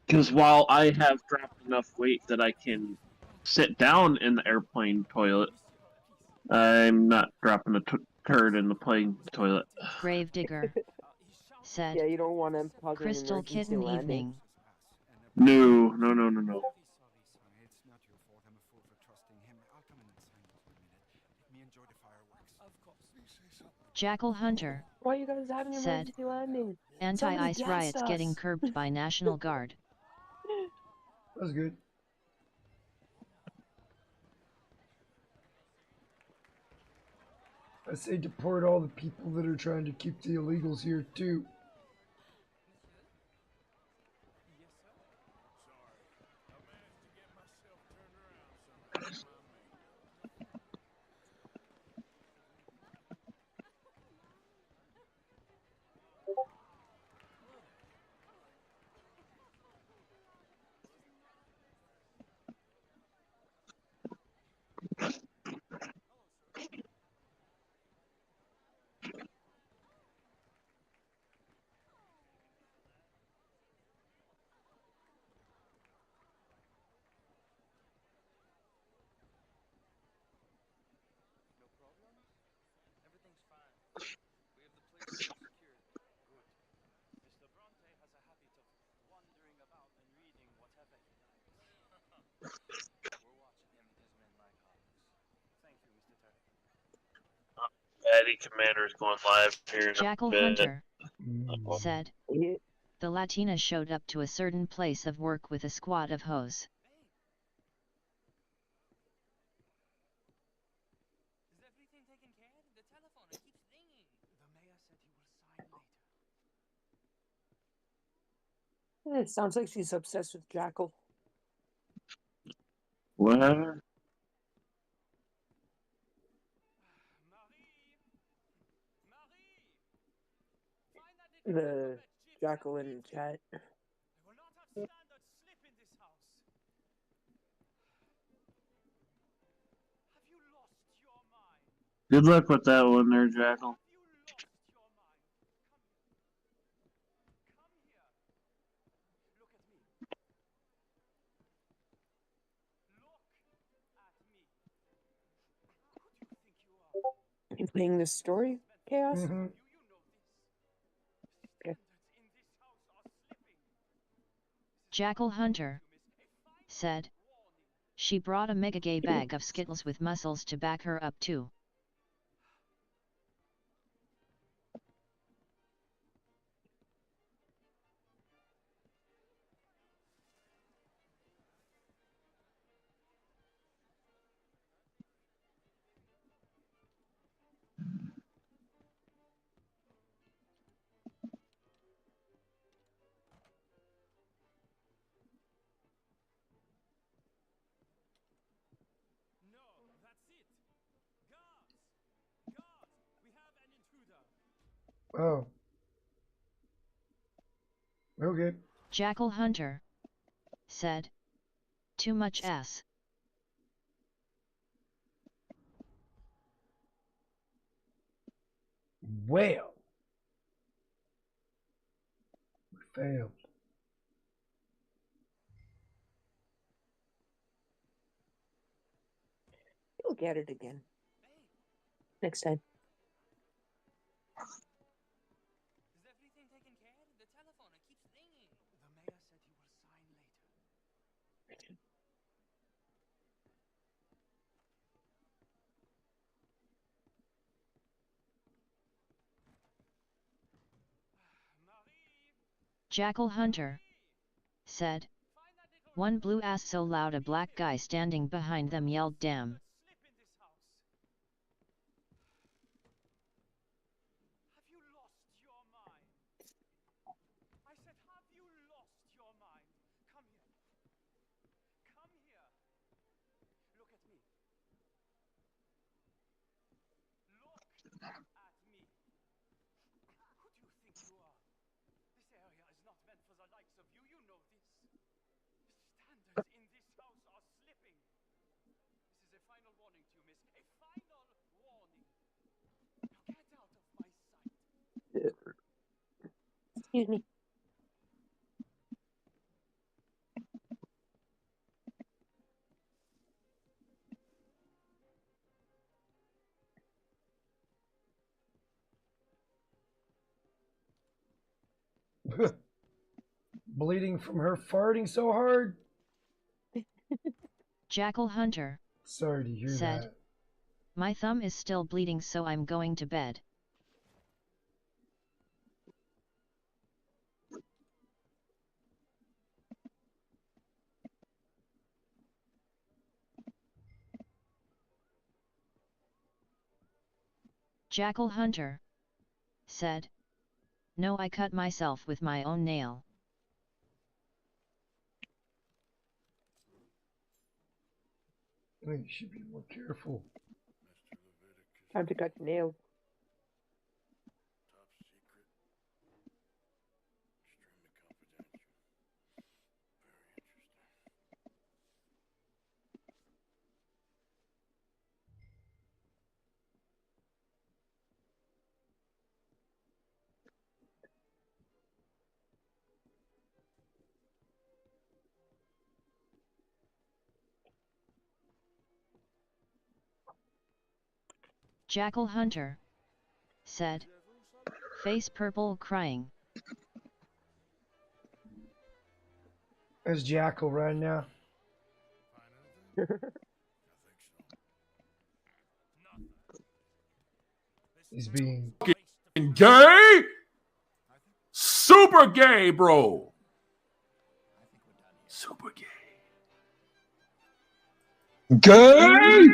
Because while I have dropped enough weight that I can sit down in the airplane toilet, I'm not dropping a turd in the plane toilet. Gravedigger said, Yeah, you don't want to cause an "Crystal emergency Kitten landing. evening." No. Jackal Hunter Why are you guys having an said, emergency landing? "Anti-ice Somebody riots gassed getting us. curbed by National Guard." That's good. I say deport all the people that are trying to keep the illegals here too. City Commander is going live here in a Jackal bit. Hunter said, the Latina showed up to a certain place of work with a squad of hoes. Is everything taken care of? The telephone, it keeps ringing. The mayor said he will sign later. It sounds like she's obsessed with Jackal. What happened? The Jackal in chat. I will not have standard slip in this house. Have you lost your mind? Good luck with that one there, Jackal. Have you lost your mind? Come here. Look at me. Look at me. Who do you think you are? You playing this story, Chaos? Mm-hmm. Jackal Hunter said, she brought a mega gay bag of Skittles with muscles to back her up too. No, that's it. Guards! Guards! We have an intruder. Oh. Okay. Jackal Hunter said, too much ass. Well. We failed. You'll get it again. Next time. Is everything taken care of? The telephone, it keeps ringing. The mayor said he will sign later. Jackal Hunter said, one blew ass so loud a black guy standing behind them yelled damn. Slip in this house. Have you lost your mind? I said, have you lost your mind? Come here. Come here. Look at me. Look at me. Who do you think you are? This area is not meant for the likes of you. You know this. The standards in this house are slipping. This is a final warning to you, miss. A final warning. Now get out of my sight. Excuse me. Bleeding from her farting so hard? Jackal Hunter Sorry to hear said, that. my thumb is still bleeding so I'm going to bed. Jackal Hunter said, no, I cut myself with my own nail. I think you should be more careful. Time to cut your nail. Jackal Hunter said, face purple crying. There's Jackal right now. Nothing. They He's being Gay? Super gay, bro. Super gay. Gay?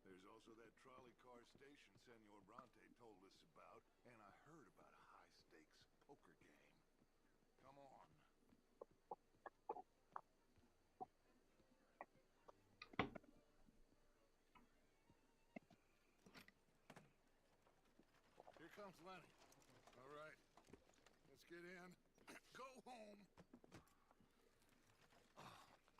There's also that trolley car station Senor Bronte told us about, and I heard about a high-stakes poker game. Come on. Here comes Lenny. All right, let's get in. Go home.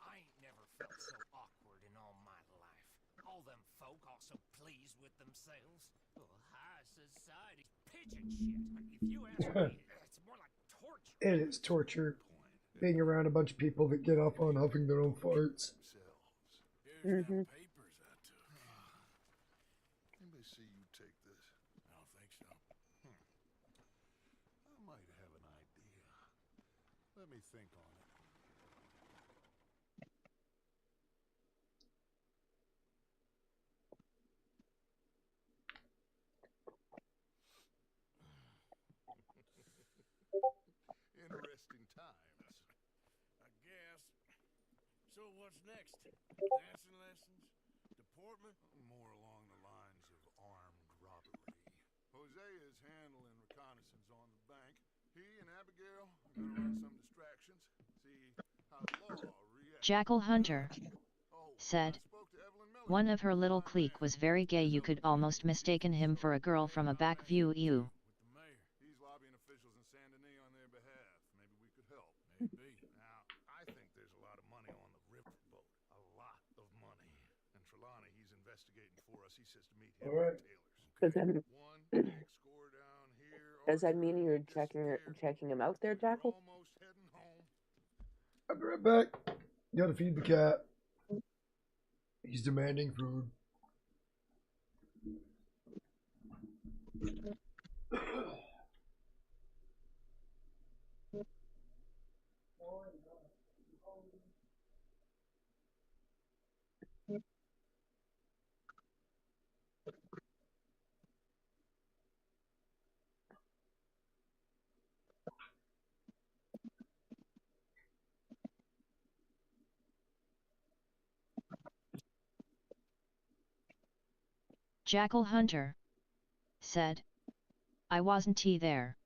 I ain't never felt so awkward in all my life. All them folk all so pleased with themselves. Oh, high society pigeon shit. If you ask me, it's more like torture. It is torture being around a bunch of people that get off on huffing their own farts. Papers I took. Let me see you take this. I don't think so. I might have an idea. Let me think on it. Interesting times. I guess. So what's next? Dancing lessons? Deportment? More along the lines of armed robbery. Jose is handling reconnaissance on the bank. He and Abigail are gonna run some distractions. See how the law reacts. Jackal Hunter said, one of her little clique was very gay. You could almost mistaken him for a girl from a back view. You. He's lobbying officials in Saint Denis on their behalf. Maybe we could help. Maybe. Now, I think there's a lot of money on the riverboat. A lot of money. And Trelawney, he's investigating for us. He says to meet him at Taylor's. Does that mean you're checking him out there, Jackal? I'll be right back. Gotta feed the cat. He's demanding food. Jackal Hunter said, I wasn't there.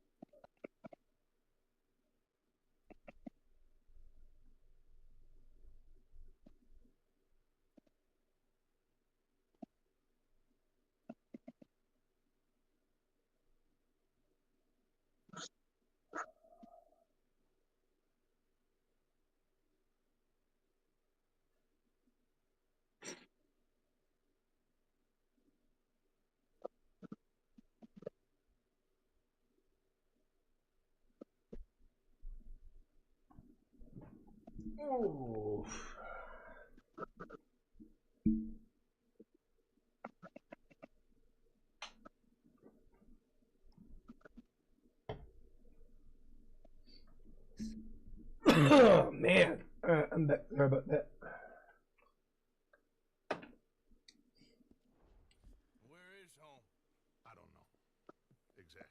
Oh. Oh man. Alright, I'm back. Sorry about that. Where is home? I don't know. Exactly.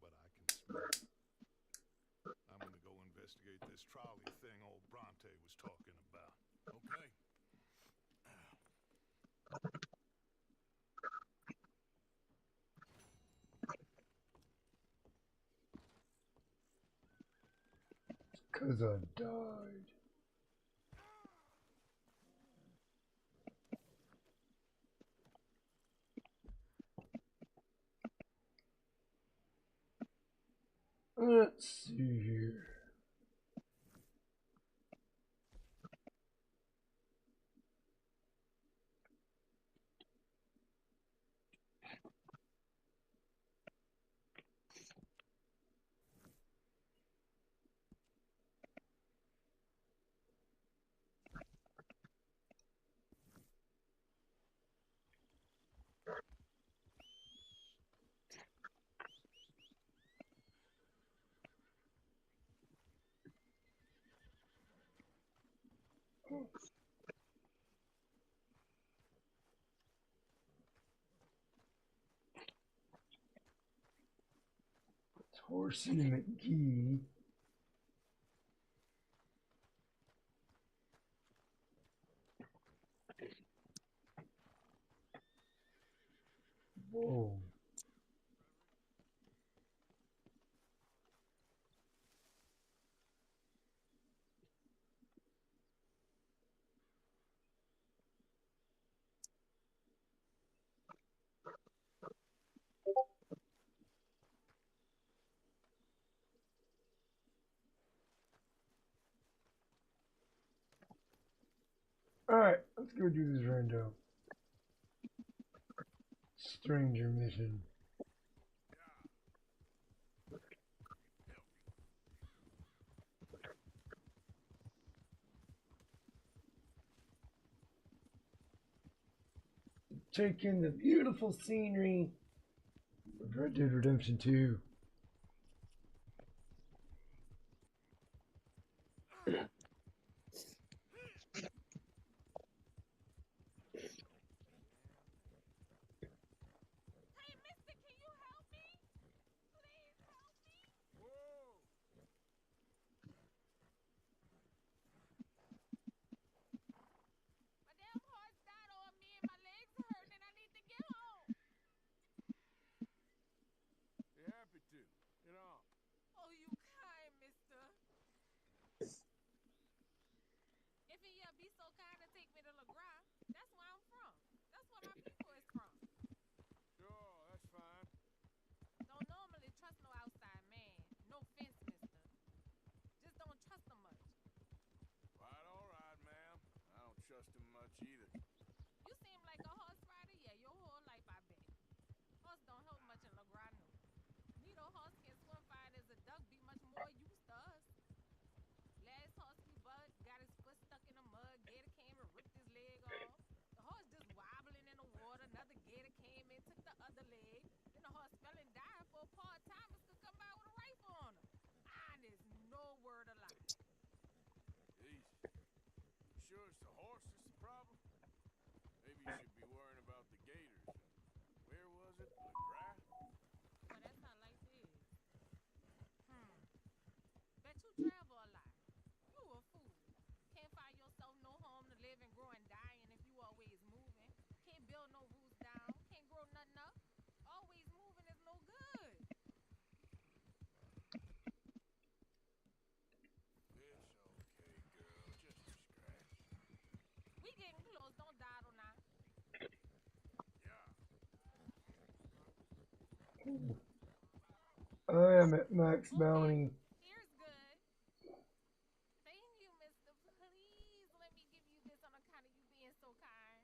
But I can smell it. I'm gonna go investigate this trolley thing old Bronte was talking about. Okay. Cause I died. Let's see here. Horsey McGee. Whoa. Alright, let's go do this rando. Stranger mission. Take in the beautiful scenery of Red Dead Redemption 2. Hey, mister, can you help me? Please help me. My damn horse died on me and my legs are hurting and I need to get home. Be happy to. Get on. Oh, you kind, mister. If you be so kind to take me to LaGras, that's where I'm from. That's where my people is from. Sure, that's fine. Don't normally trust no outside man. No offense, mister. Just don't trust him much. Quite all right, ma'am. I don't trust him much either. You seem like a horse rider, yeah, your whole life, I bet. Horse don't help much in LaGras, no. Neither horse can swim fine as a duck, be much more used to us. Last horse we bucked, got his foot stuck in the mud, gator came and ripped his leg off. The horse just wobbling in the water, another gator came in, took the other leg. Then the horse fell and died for a part-timers to come by with a rifle on him. Honest, no word of lie. Easy. You sure it's the horse that's the problem? Maybe you should be worrying about the gators. Where was it? LaGras? Well, that's how life is. Bet you travel a lot. You a fool. Can't find yourself no home to live and grow and die in if you always moving. Can't build no roots down. Can't grow nothing up. Always moving is no good. It's okay, girl. Just a scratch. We getting close. Don't dawdle now. I am at max bounty. Here's good. Thank you, mister. Please let me give you this on account of you being so kind.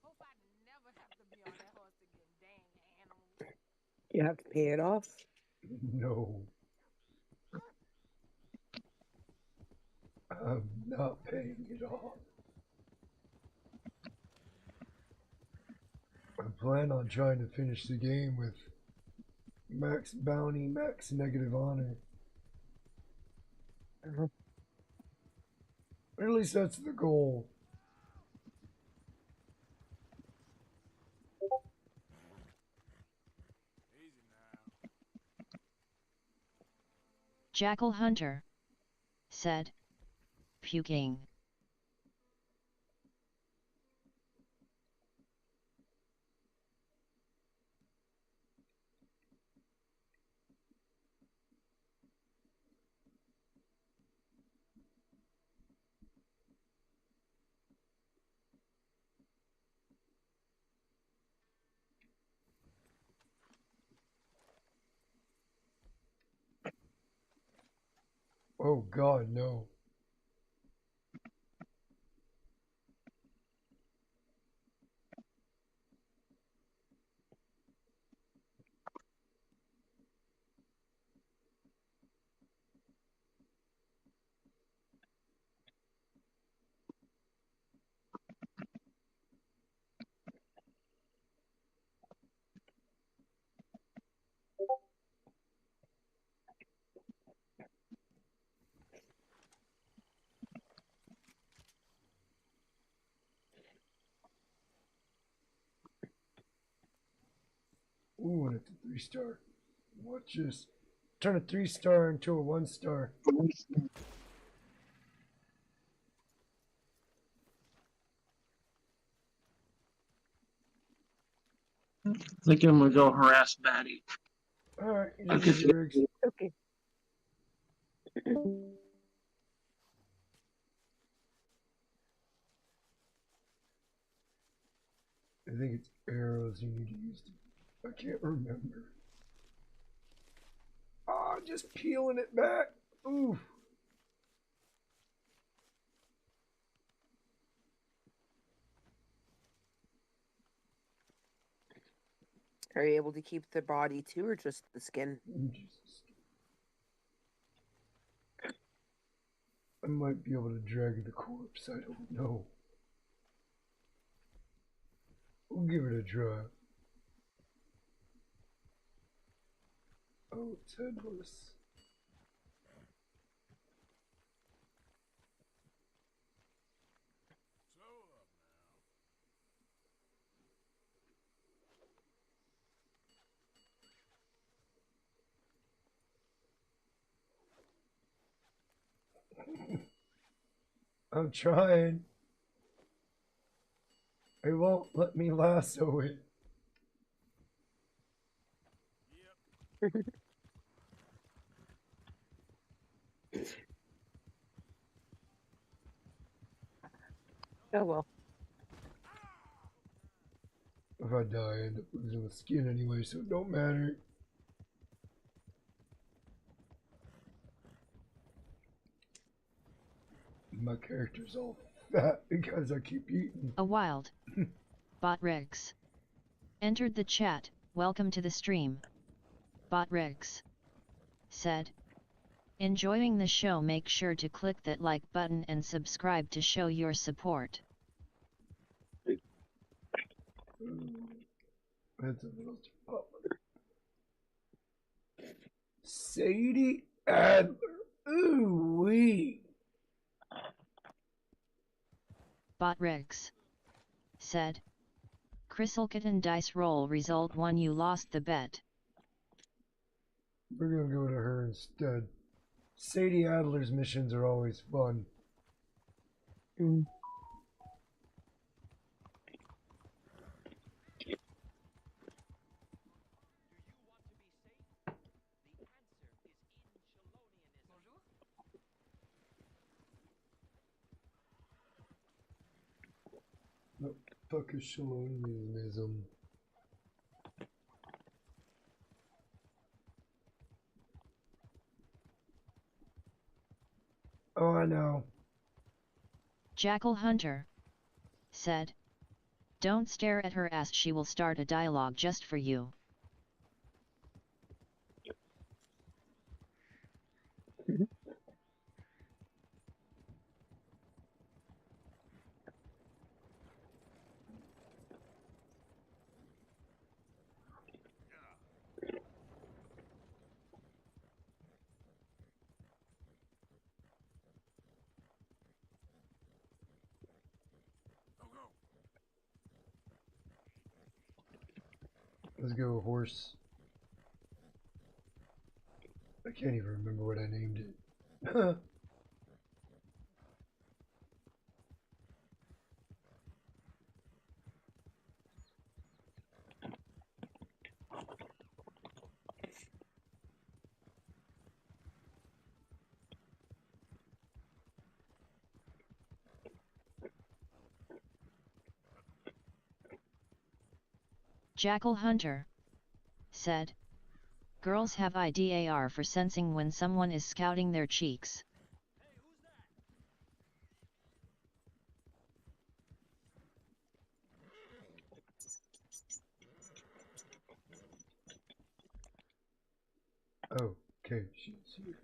Hope I never have to be on that horse again. Dang animals. You have to pay it off. No. I'm not paying it off. I plan on trying to finish the game with max bounty, max negative honor. Or at least that's the goal. Jackal Hunter said, puking. Oh God, no. Ooh, and it's a 3-star. Watch this. Turn a 3-star into a 1-star. I think I'm gonna go harass Batty. Alright, I'll get you. Okay. I think it's arrows you need to use. I can't remember. Ah, just peeling it back. Oof. Are you able to keep the body too, or just the skin? Jesus. I might be able to drag the corpse. I don't know. We'll give it a try. Oh, it's headless. I'm trying. It won't let me lasso it. Oh well. If I die, I end up losing the skin anyway, so it don't matter. My character's all fat because I keep eating. A wild Bot Rex entered the chat. Welcome to the stream. Bot Rex said, enjoying the show, make sure to click that like button and subscribe to show your support. That's a little too popular. Sadie Adler. Ooh wee. Bot Rex said, Chryssalkitten dice roll result 1, you lost the bet. We're gonna go to her instead. Sadie Adler's missions are always fun. The fuck is Shalonianism? Oh, I know. Jackal Hunter said, don't stare at her ass, she will start a dialogue just for you. Let's go horse. I can't even remember what I named it. Jackal Hunter said, girls have IDAR for sensing when someone is scouting their cheeks. Oh, okay, she's here.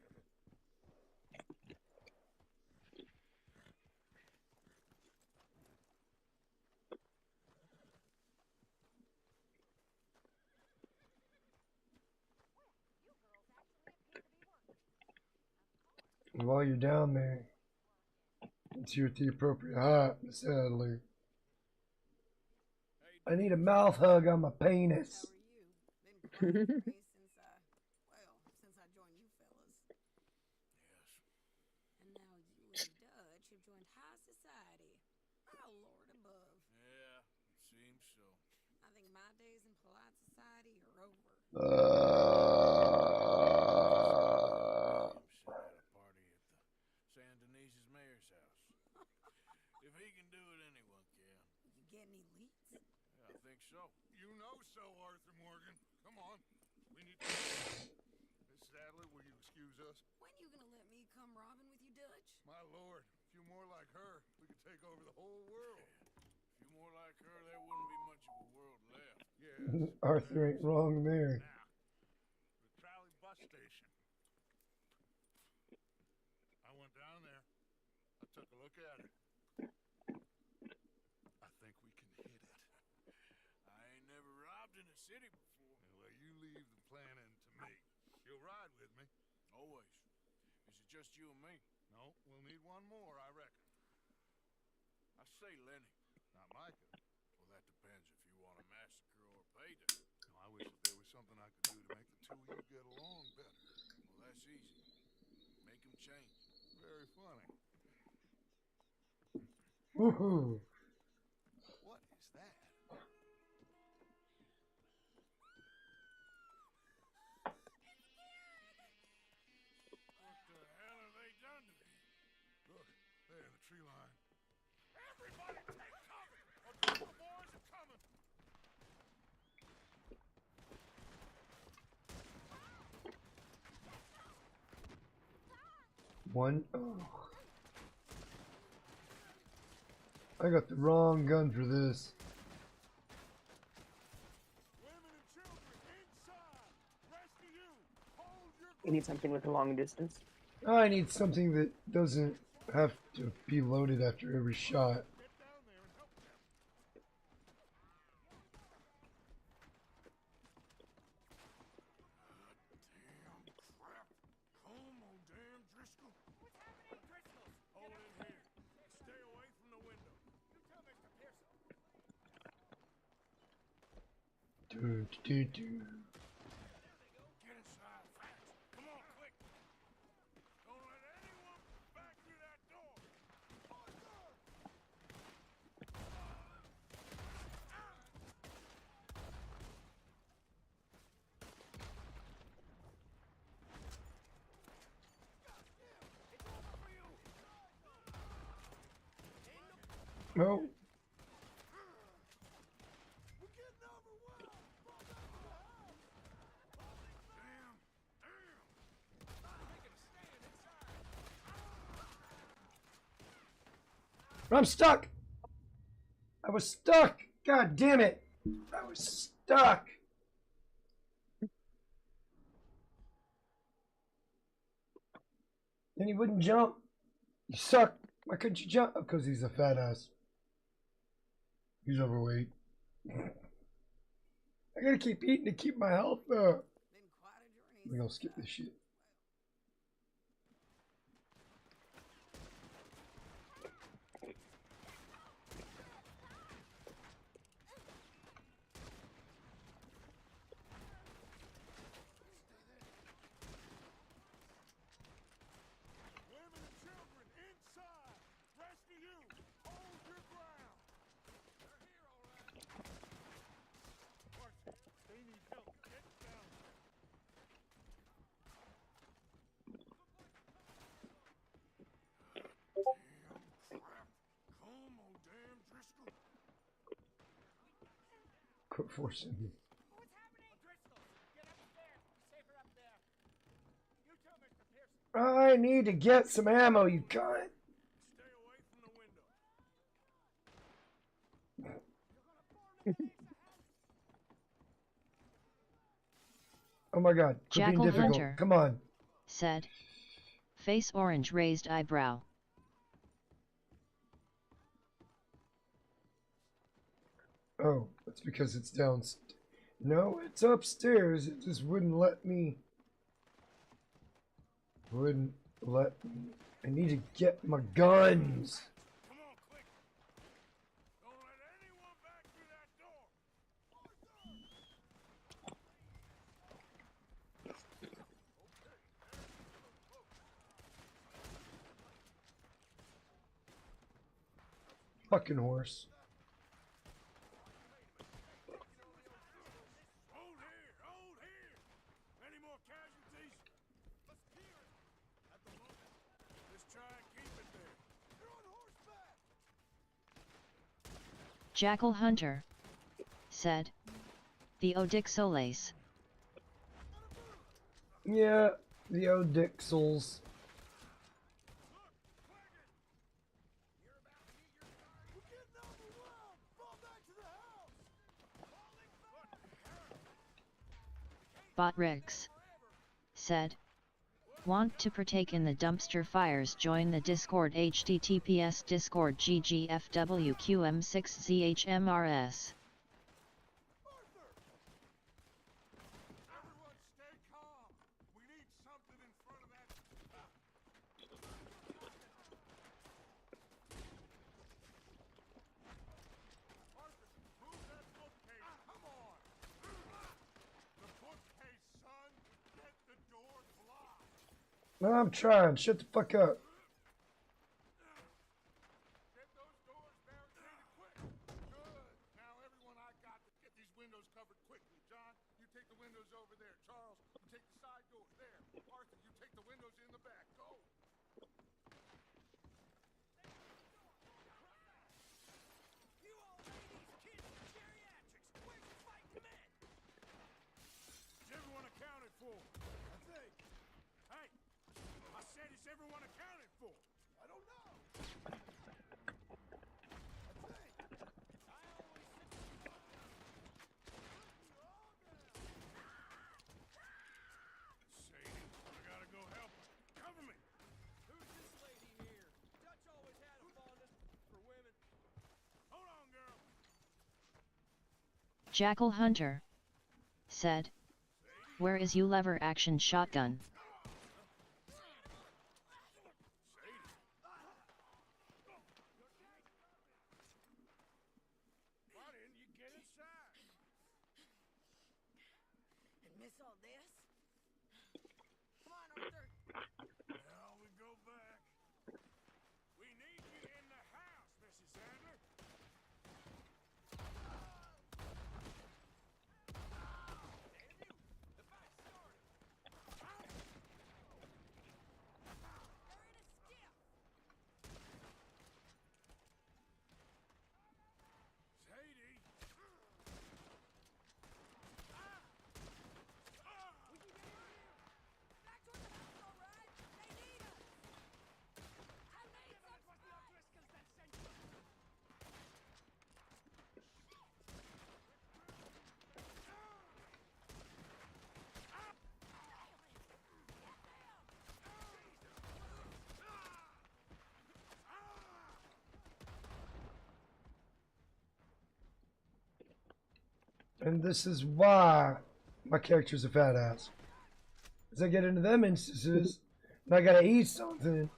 And while you're down there, once you're at the appropriate height, Miss Adler, I need a mouth hug on my penis. since I joined you fellas. And now you and Dutch have joined high society. Oh, Lord above. Yeah, it seems so. I think my days in polite society are over. At a party at the San Denise's mayor's house. If he can do it, anyone can. You get any leads? Yeah, I think so. You know so, Arthur Morgan. Come on. We need to... Miss Sadler, will you excuse us? When you gonna let me come robbing with you, Dutch? My lord, if you're more like her, we could take over the whole world. If you're more like her, there wouldn't be much of a world left. Yes. Arthur ain't wrong there. Now, the Trolley bus station. I went down there. I took a look at it. I think we can hit it. I ain't never robbed in a city before. Well, you leave the planning to me. You'll ride with me? Always. Is it just you and me? No, we'll need one more, I reckon. I say Lenny, not Micah. Well, that depends if you want a massacre or a payday. No, I wish that there was something I could do to make the two of you get along better. Well, that's easy. Make them change. Very funny. Woohoo! What is that? What the hell have they done to me? Look, there in the tree line. Everybody take cover! A group of boys are coming! One. Oh. I got the wrong gun for this. You need something with a long distance. I need something that doesn't have to be loaded after every shot. Come on, damn Driscoll. What's happening, Driscoll? Hold in here. Stay away from the window. You tell Mr. Pearson. Get inside fast. Come on, quick. Don't let anyone back through that door. No. I'm stuck. I was stuck. God damn it. I was stuck. And he wouldn't jump. You suck. Why couldn't you jump? Because he's a fat ass. He's overweight. I gotta keep eating to keep my health up. We're gonna skip this shit. Women and children inside. Rest of you, hold your ground. They're here, all right. Archie, they need help. Get down there. Damn crap. Come on, damn Driscoll. Quit forcing me. What's happening? Driscoll, get upstairs. It's safer up there. You too, Mr. Pearson. I need to get some ammo, you cunt. Stay away from the window. Oh my god. Quit being Jackal difficult. Hunter. Come on. Said. Face orange raised eyebrow. Oh, that's because it's downstairs. No, it's upstairs. It just wouldn't let me. Wouldn't let me. I need to get my guns. Come on, quick. Don't let anyone back through that door. fucking horse. Hold here, hold here. Any more casualties? Let's clear it. At the moment, let's try and keep it there. You're on horseback. Jackal Hunter said, the Odixoles. Yeah, the Odixels. Botrix said, want to partake in the dumpster fires? Join the Discord. https discord ggfwqm6zhmrs. Everyone stay calm. We need something in front of that. Arthur, move that bookcase. Come on. The bookcase, son. Get the door blocked. No, I'm trying. Shut the fuck up. Get those doors barricaded quick. Good. Now, everyone, I got to get these windows covered quickly. John, you take the windows over there. Charles, you take the side door there. Arthur, you take the windows in the back. Go. You old ladies, kids, and geriatrics, where's your fighting men? Is everyone accounted for? I think. Hey, I said, is everyone accounted for? I don't know. Sadie, I gotta go help her. Cover me. Who's this lady here? Dutch always had a fondness for women. Hold on, girl. Jackal Hunter said, where is you lever action shotgun? Why didn't you get inside? And miss all this? Come on, Arthur. Now we go back. We need you in the house, Mrs. Adler. Sadie. Back toward the house, all right? They need us. I need some And this is why my character's a fat ass. As I get into them instances, and I gotta eat something.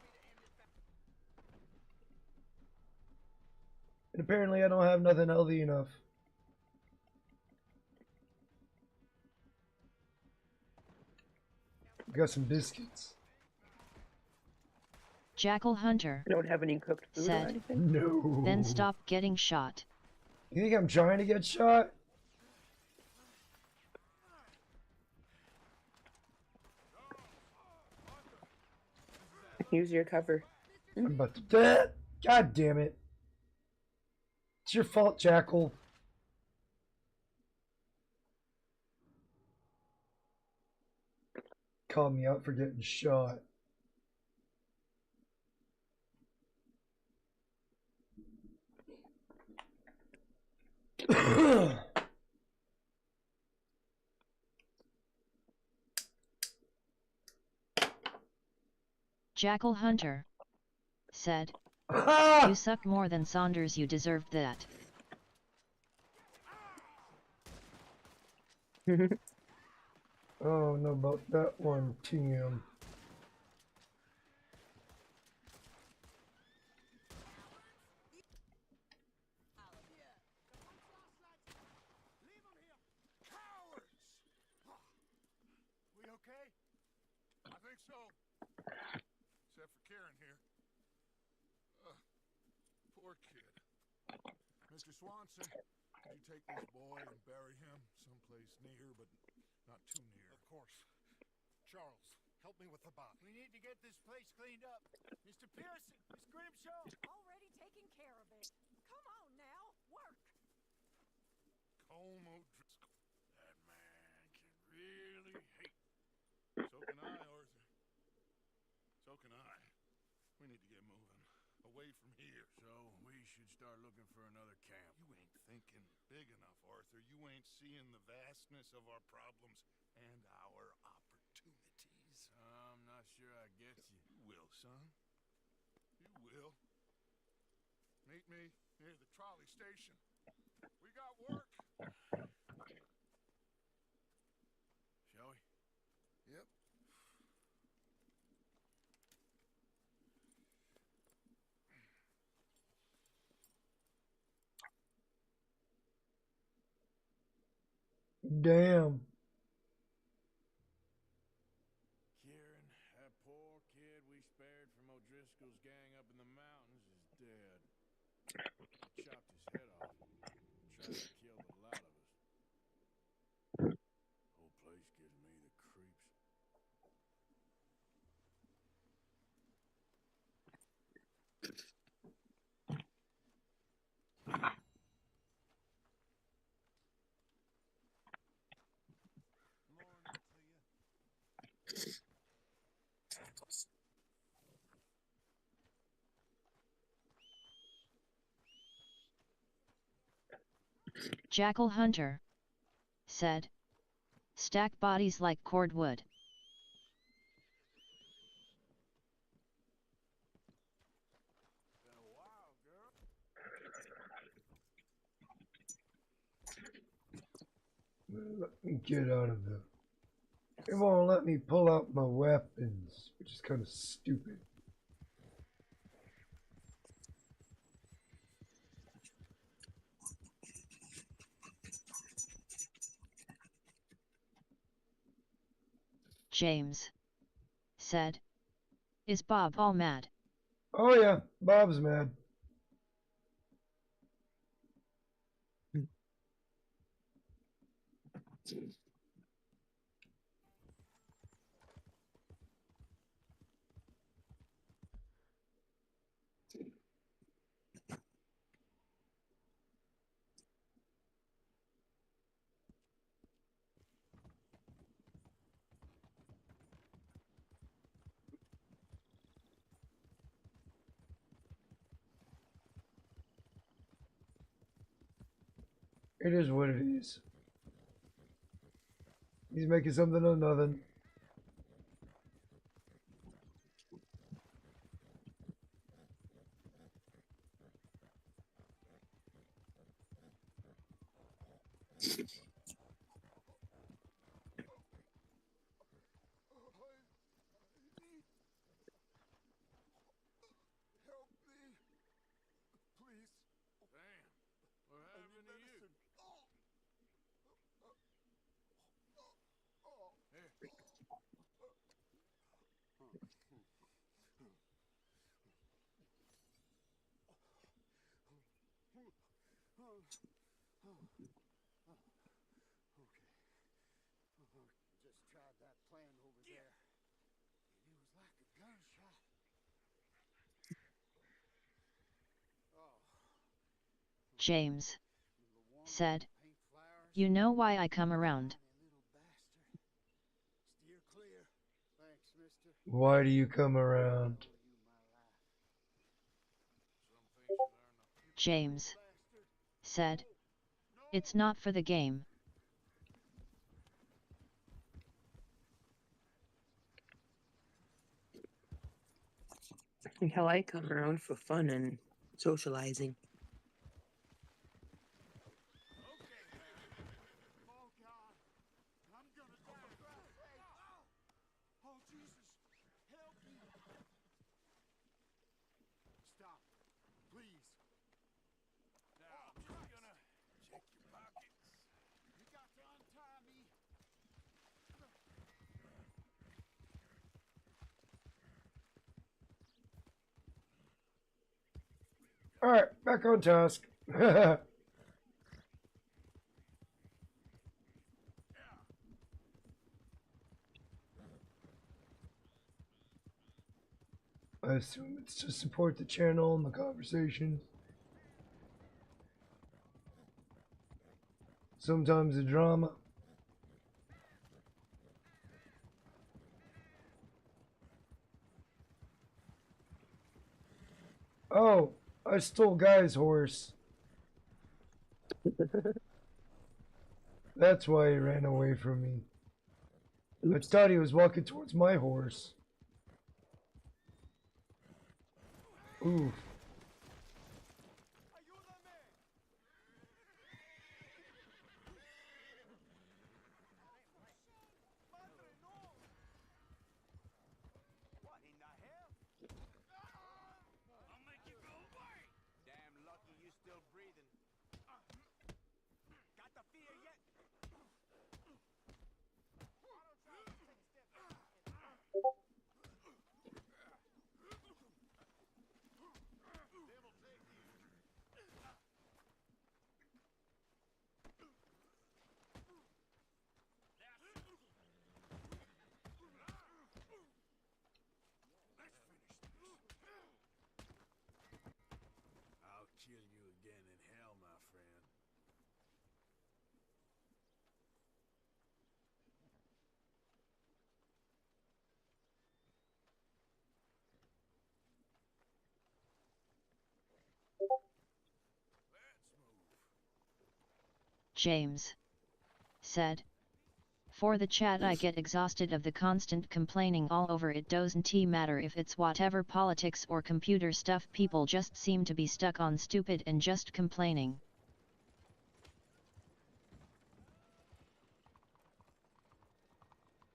And apparently I don't have nothing healthy enough. Got some biscuits. Jackal Hunter I don't have any cooked food or said, anything. No. then stop getting shot. You think I'm trying to get shot? Use your cover. I'm about to death. God damn it. It's your fault, Jackal. Called me out for getting shot. Jackal Hunter said, Ah! you suck more than Saunders, you deserved that. Oh, no about that one, Tim. We okay? I think so. Except for Karen here. Poor kid. Mr. Swanson, could you take this boy and bury him someplace near, but not too near? Of course. Charles, help me with the body. We need to get this place cleaned up. Mr. Pearson, Miss Grimshaw. Already taking care of it. Come on now, work. Colm O'Driscoll. That man can really hate. So can I, Arthur. So can I. We need to get moving. Away from here. So we should start looking for another camp. You ain't thinking big enough, Arthur. You ain't seeing the vastness of our problems and our opportunities. I'm not sure I get you. You will, son. You will. Meet me near the trolley station. We got work. Shall we? Yep. Damn. Kieran, that poor kid we spared from O'Driscoll's gang up in the mountains is dead. They chopped his head off. Tried to kill the lot of us. Whole place gives me the creeps. Jackal Hunter said, stack bodies like cordwood. Let me get out of the... It won't let me pull out my weapons, which is kind of stupid. James said, is Bob all mad? Oh yeah, Bob's mad. It is what it is. He's making something of nothing. Help me. Please. Damn. What happened to you? Here. Just tried that plan over there. And it was like a gunshot. James said, you know why I come around. Steer clear. Thanks, mister. Why do you come around? James said, it's not for the game. Hell, I come around for fun and socializing. Oh, Jesus, help me. Stop, please. Now, I'm just gonna check your pockets. You got to untie me. Alright, back on task. I assume it's to support the channel and the conversation. Sometimes the drama. Oh, I stole Guy's horse. That's why he ran away from me. I thought he was walking towards my horse. Ooh. What in the hell? I'll make you go away! Damn lucky you still breathing. Got the fear yet? I'll kill you again in hell, my friend. James said. For the chat I get exhausted of the constant complaining all over. It doesn't matter if it's whatever politics or computer stuff, people just seem to be stuck on stupid and just complaining.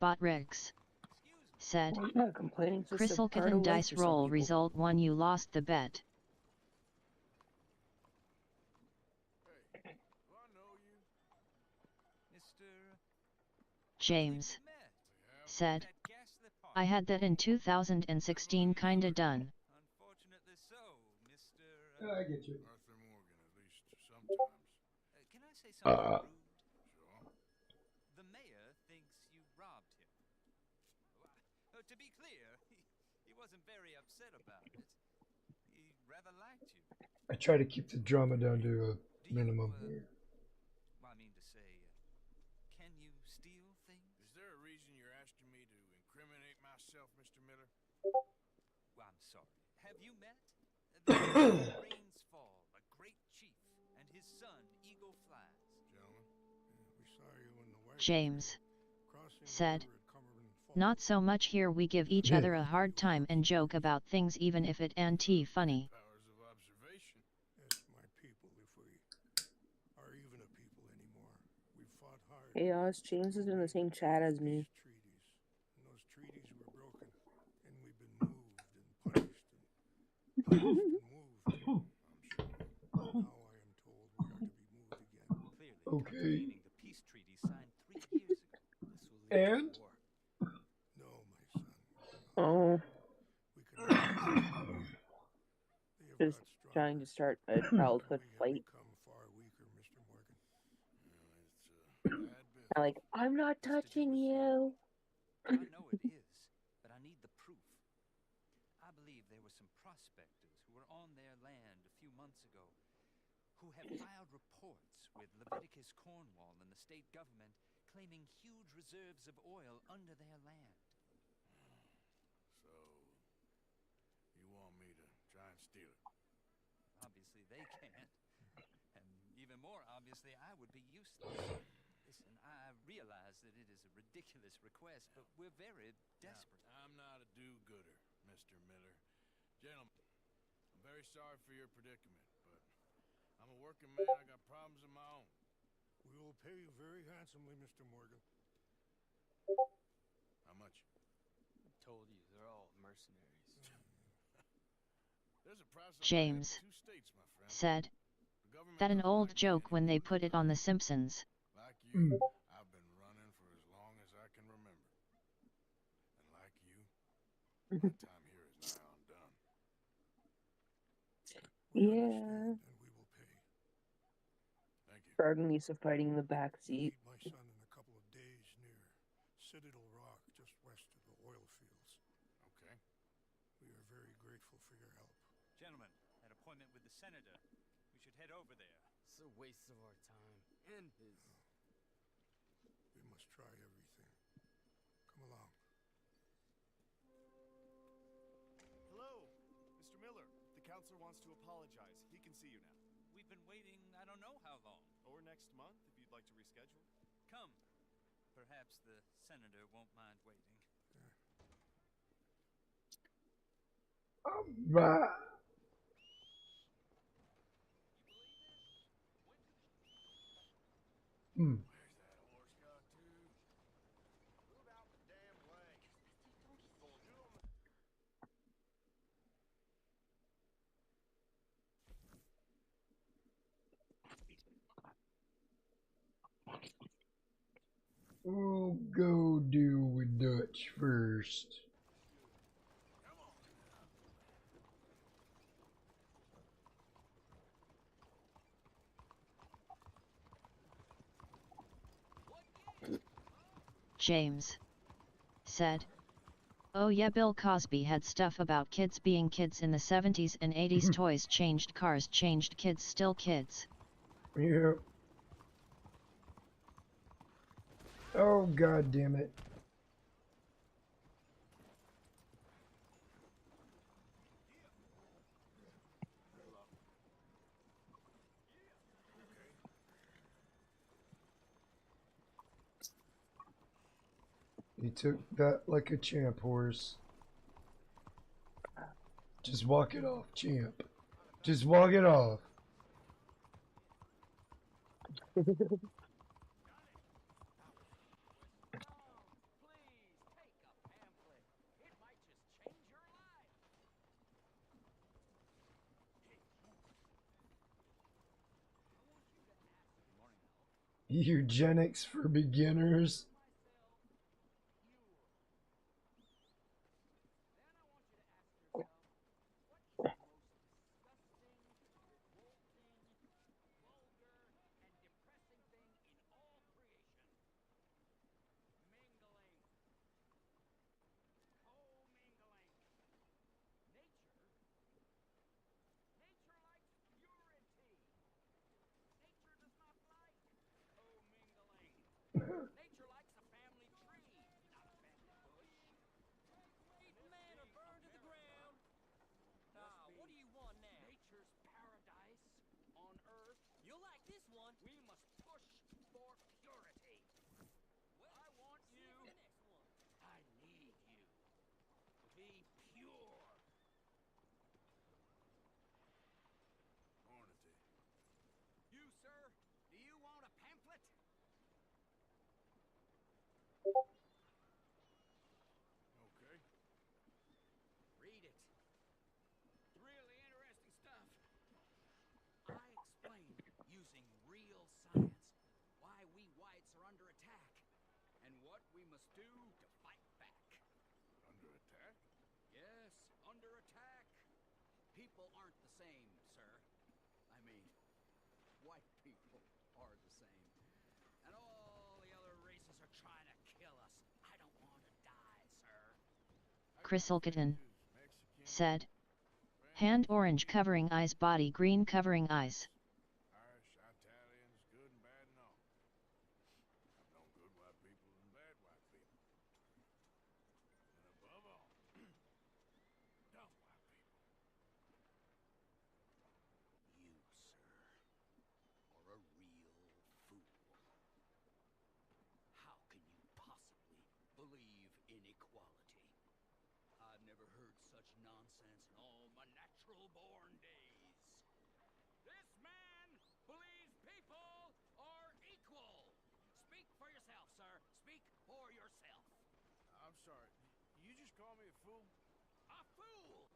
Botrex said. I'm not complaining, it's just a Crystal part Kitten of life dice for some roll people. result 1, you lost the bet. James said. I had that in 2016 kinda done. I get you. Arthur Morgan, at least sometimes. Can I say something rude? Sure. The mayor thinks you robbed him. To be clear, he wasn't very upset about it. He rather liked you. I try to keep the drama down to a minimum here. Well, I mean to say, can you steal things? Is there a reason you're asking me to incriminate myself, Mr. Miller? Well, I'm sorry. Have you met? Rainsfall, a great chief, and his son, Eagle Flies. Gentlemen, we saw you in the White James crossing the said. river at Cumberland Falls. Not so much here, we give each other a hard time and joke about things even if it ain't funny. Powers of observation. Yes, my people, if we are even a people anymore. We fought hard. Hey, James is in the same chat as me. Treaties. And those treaties were broken. And we've been moved and punished and punished and moved. I'm sure. Now I am told we are to be moved again. Clearly, Okay. contravening the peace treaty signed 3 years ago. This will lead And? to war. No, my son. Oh, We can they have just got stronger. trying to start a childhood We have fight. become far weaker, Mr. Morgan. It's bad business. I'm like, I'm not touching you. I know it is, but I need the proof. I believe there were some prospectors who were on their land a few months ago who have filed reports with Leviticus Cornwall and the state government claiming huge reserves of oil under their land. So, you want me to try and steal it? Obviously they can't. And even more obviously, I would be useless. Listen, I realize that it is a ridiculous request, but we're very desperate. Now, I'm not a do-gooder, Mr. Miller. Gentlemen, I'm very sorry for your predicament, but I'm a working man. I got problems of my own. We will pay you very handsomely, Mr. Morgan. How much? I told you, they're all mercenaries. There's a price on James my head in 2 states, my friend. said. The government That an don't old like joke it. when they put it on The Simpsons. Like you, I've been running for as long as I can remember. And like you, my time here is nigh undone. Yeah. And we will pay. Starting Lisa fighting in the back seat. Meet my son in a couple of days near Citadel Rock, just west of the oil fields. Okay. We are very grateful for your help. Gentlemen, an appointment with the senator. We should head over there. It's a waste of our time. And his. We must try everything. Come along. Hello, Mr. Miller. The counselor wants to apologize. He can see you now. We've been waiting I don't know how long. Or next month, if you'd like to reschedule. Come. Perhaps the senator won't mind waiting. Alright. Hmm. We'll go deal with Dutch first. James said, "Oh yeah, Bill Cosby had stuff about kids being kids in the 70s and 80s. Toys changed, cars changed, kids still kids." Yeah. Oh, God damn it. He took that like a champ, horse. Just walk it off, champ. Just walk it off. Eugenics for beginners. Nature likes a family tree, not a family bush. Great men are burned to the ground. What do you want now? Nature's paradise on Earth. You'll like this one. We must push for purity. Well, I want you. The next one. I need you to be pure. Hornady. You, sir, do you want a pamphlet? Okay. Read it. It's really interesting stuff. I explain, using real science, why we whites are under attack, and what we must do to fight back. Under attack? Yes, under attack. People aren't the same, sir. I mean, white people are the same. And all the other races are trying to kill us. I don't want to die, sir. Chrysalkatan said, "Hand orange covering eyes, body green covering eyes." Irish, Italians, good and bad and all. I've known good white people and bad white people. And above all, dumb white people. You, sir, are a real fool. How can you possibly believe in equality? I've never heard such nonsense in all my natural-born days. This man believes people are equal. Speak for yourself, sir. Speak for yourself. I'm sorry. You just call me a fool? A fool!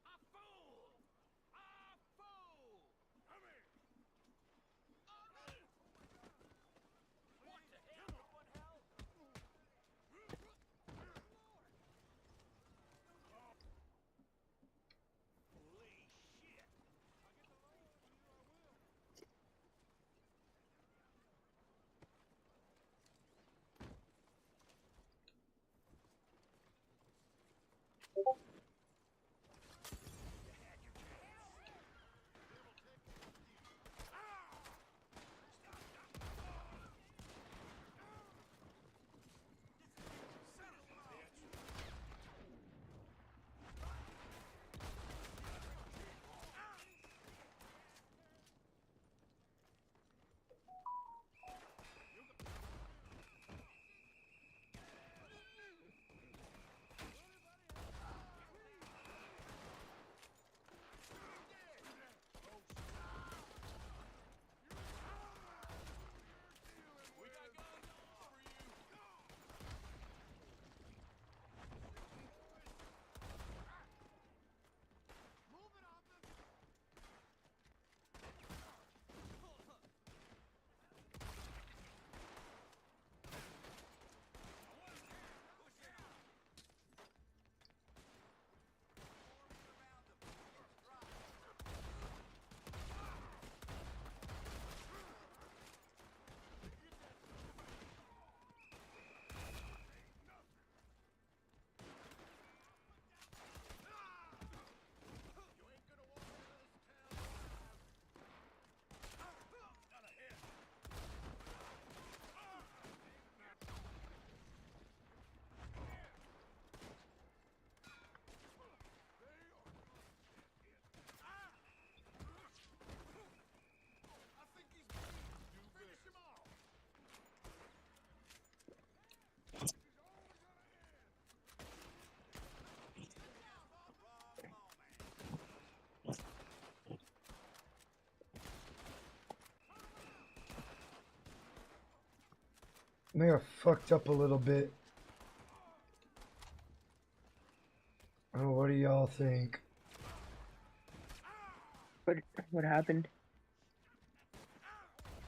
A fool! A fool! Come here! What the hell? What hell? Holy shit! I think I fucked up a little bit. Oh, what do y'all think? What happened?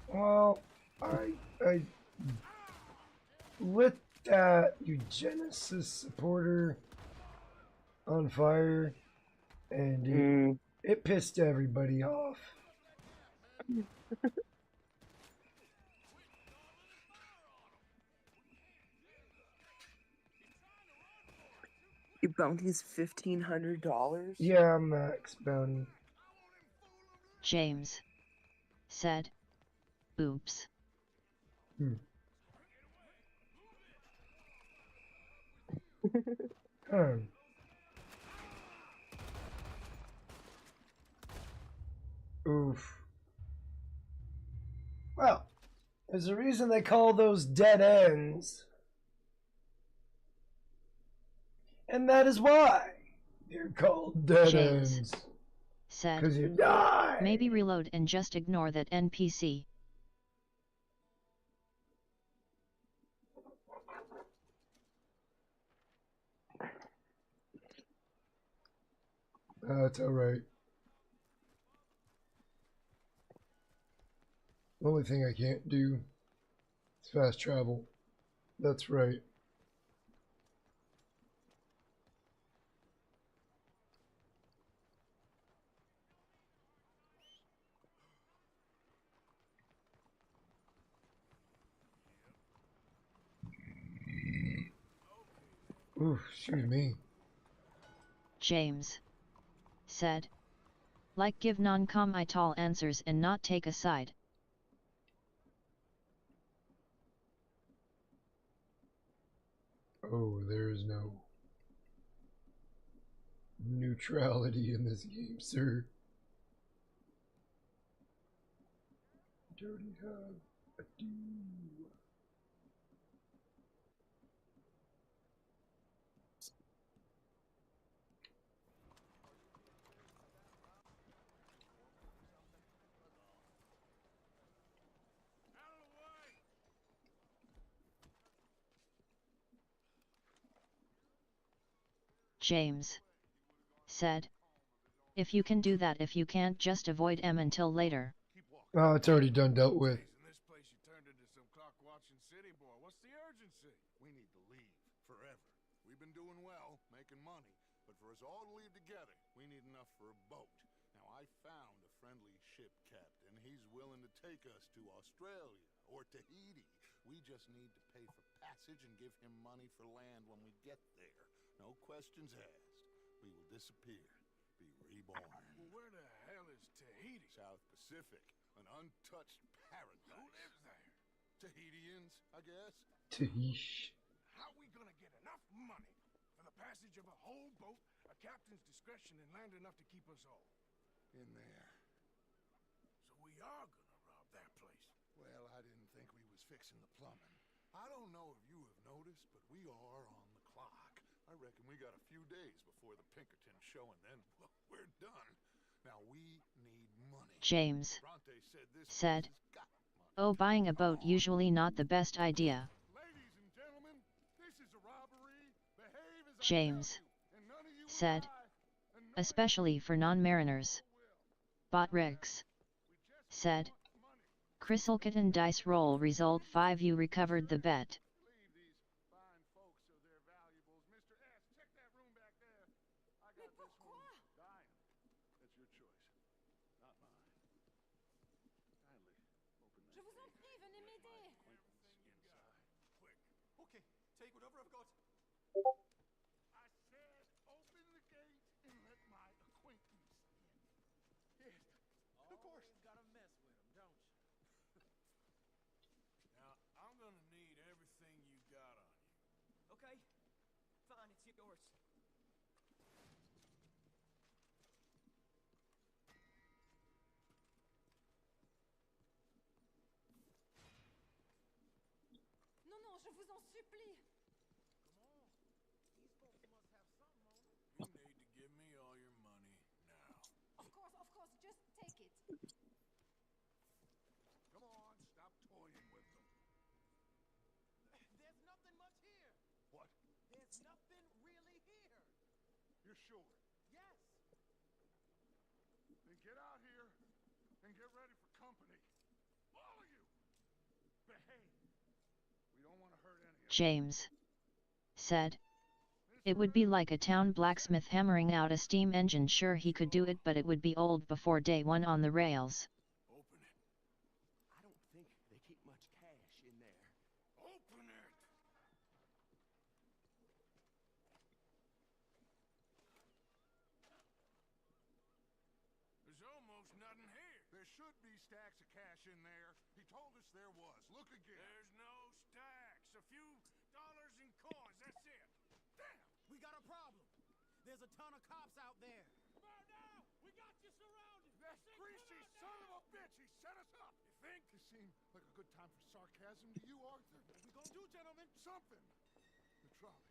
Well, I lit that eugenicist supporter on fire, and it pissed everybody off. Your bounty's $1,500? Yeah, max bounty. James said, "Oops." Oof. Well, there's a reason they call those dead ends. And that is why they're called dead James ends. said, 'Cause you die. "Maybe reload and just ignore that NPC." That's alright. The only thing I can't do is fast travel. That's right. Ooh, excuse me. James said, "Like give non-committal answers and not take a side." Oh, there is no neutrality in this game, sir. Dirty hug. Adieu. James said, "If you can do that, if you can't, just avoid M until later." Oh, it's already done, dealt with. In this place, you turned into some clock-watching city boy. What's the urgency? We need to leave forever. We've been doing well, making money, but for us all to leave together, we need enough for a boat. Now, I found a friendly ship captain. He's willing to take us to Australia or Tahiti. We just need to pay for passage and give him money for land when we get there. No questions asked. We will disappear, be reborn. Well, where the hell is Tahiti? South Pacific, an untouched paradise. Who lives there? Tahitians, I guess. Tahish. How are we gonna get enough money for the passage of a whole boat, a captain's discretion, and land enough to keep us all? In there. So we are gonna rob that place. Well, I didn't think we was fixing the plumbing. I don't know if you have noticed, but we are on the clock. I reckon we got a few days before the Pinkerton show, and then, well, we're done. Now we need money. James Bronte said this said, place has got money. "Oh, buying a boat usually not the best idea." Ladies and gentlemen, this is a robbery. Behave as James said, "Especially for non-mariners." Botrix said, "Chrysalkitten dice roll result 5. You recovered the bet." fine folks or their valuables. Mr. S, check that room back there. I got this one dying. That's your choice, not mine. Kindly open that. Je vous en prie, venez m'aider. Quick. Okay, take whatever I've got. I said open the gate and let my acquaintance in. Yes, of course. Gotta mess with him, don't you? Now, I'm gonna need everything you got on you. Okay, fine, it's yours. Non, non, je vous en supplie. You need to give me all your money now. Of course, just take it. Come on, stop toying with them. what? There's nothing really here. You're sure? Yes. Then get out here and get ready for company. All of you! Behave. We don't want to hurt any of you. James said. It would be like a town blacksmith hammering out a steam engine. Sure, he could do it, but it would be old before day one on the rails. Open it. I don't think they keep much cash in there. Open it! There's almost nothing here. There should be stacks of cash in there. He told us there was. Look again. There's no stacks. A few dollars in coins. That's it. Damn! We got a problem. There's a ton of cops out there. Burn down! We got you surrounded! That greasy son of a bitch! He set us up! You think? This seemed like a good time for sarcasm to you, Arthur? What we gonna do, gentlemen? Something! The trolley.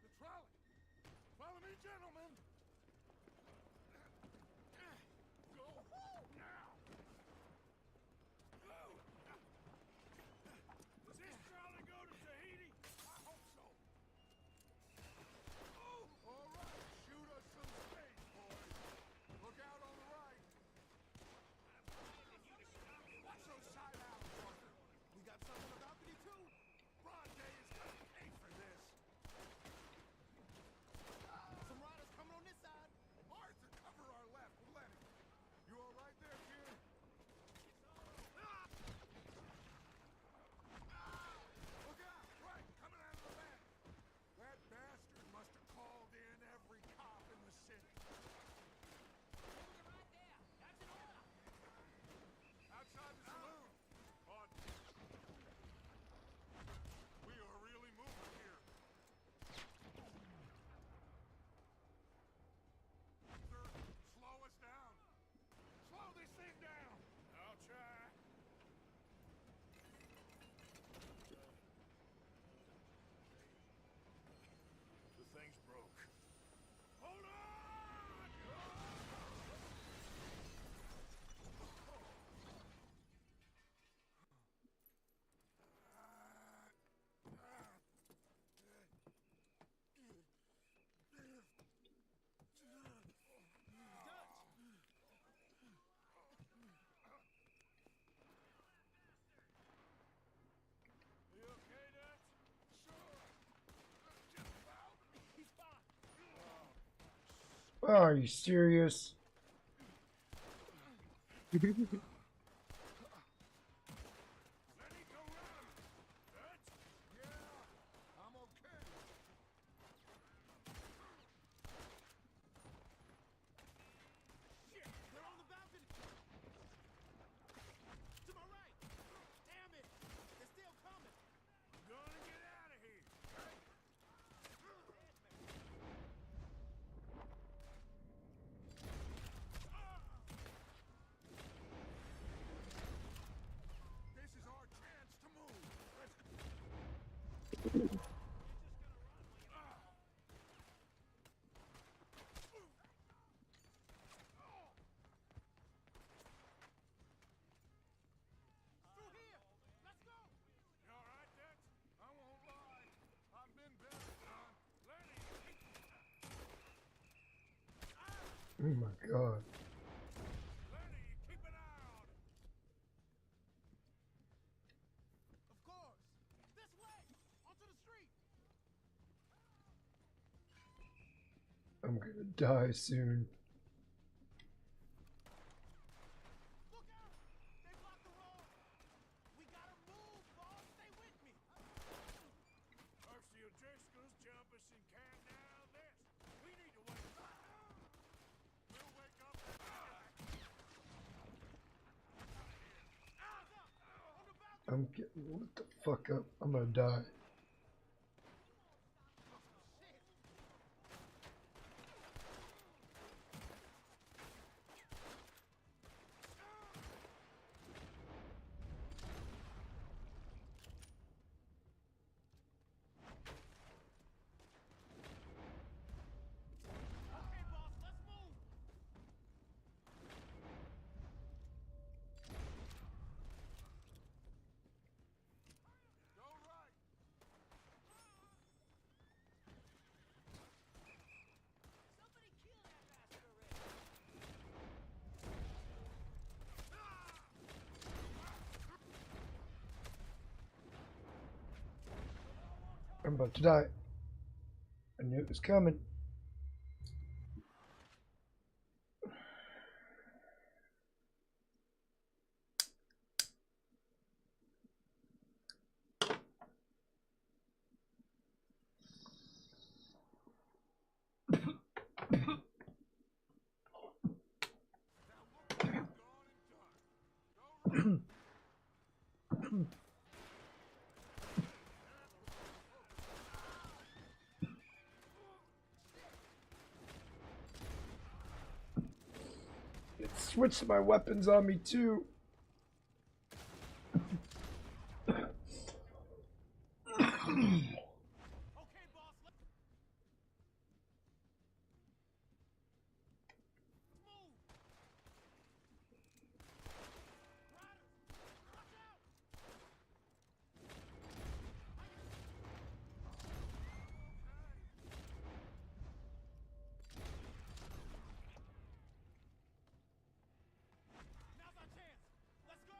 The trolley! Follow me, gentlemen! Go now! Does this trolley go to Tahiti? I hope so. All right, shoot us some space, boys. Look out on the right. Watch those side outs, Arthur. We got something on the balcony too. Bronte is gonna pay for this. Some riders coming on this side. Arthur, cover our left. We'll let him. You all right there, kid? Look out! Right, coming out of the back. That bastard must have called in every cop in the city. Right there. That's an order. Outside the saloon. Pardon. We are really moving here. Sir, slow us down. Slow this thing down. I'll try. The thing's broke. Hold on! You okay, Dutch? Sure. Just about. He's fine. Oh, are you serious? Lenny, go round. Dutch? Yeah, I'm okay. Shit, they're on the balcony. To my right. Damn it. They're still coming. I'm gonna get out of here. This is our chance to move. Let's Through here. Let's go. You all right, Dutch? I won't lie. I've been better, son. Lenny! Oh my god. Lenny, keep an eye on it. Of course. This way. Onto the street. I'm gonna die soon. Look out. They blocked the road. We gotta move, boss. Stay with me. Mercy O'Driscoll's Jefferson can now this. We need to wake up. We'll wake up. I'm getting what the fuck up. I'm gonna die. Okay, boss. Let's move. Go right. I'm about to die. I knew it was coming. It switched my weapons on me too. Now's our chance. Let's go.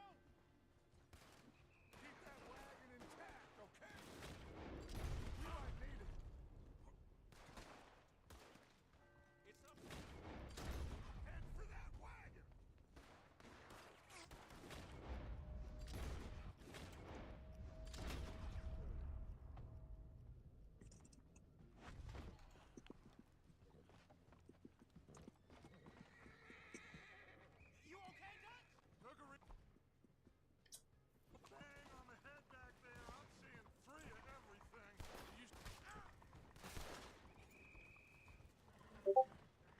Keep that wagon intact, okay? We might need it. It's up. Head for that wagon. You okay, Dutch? Took a Bang on the head back there. I'm seeing three of everything.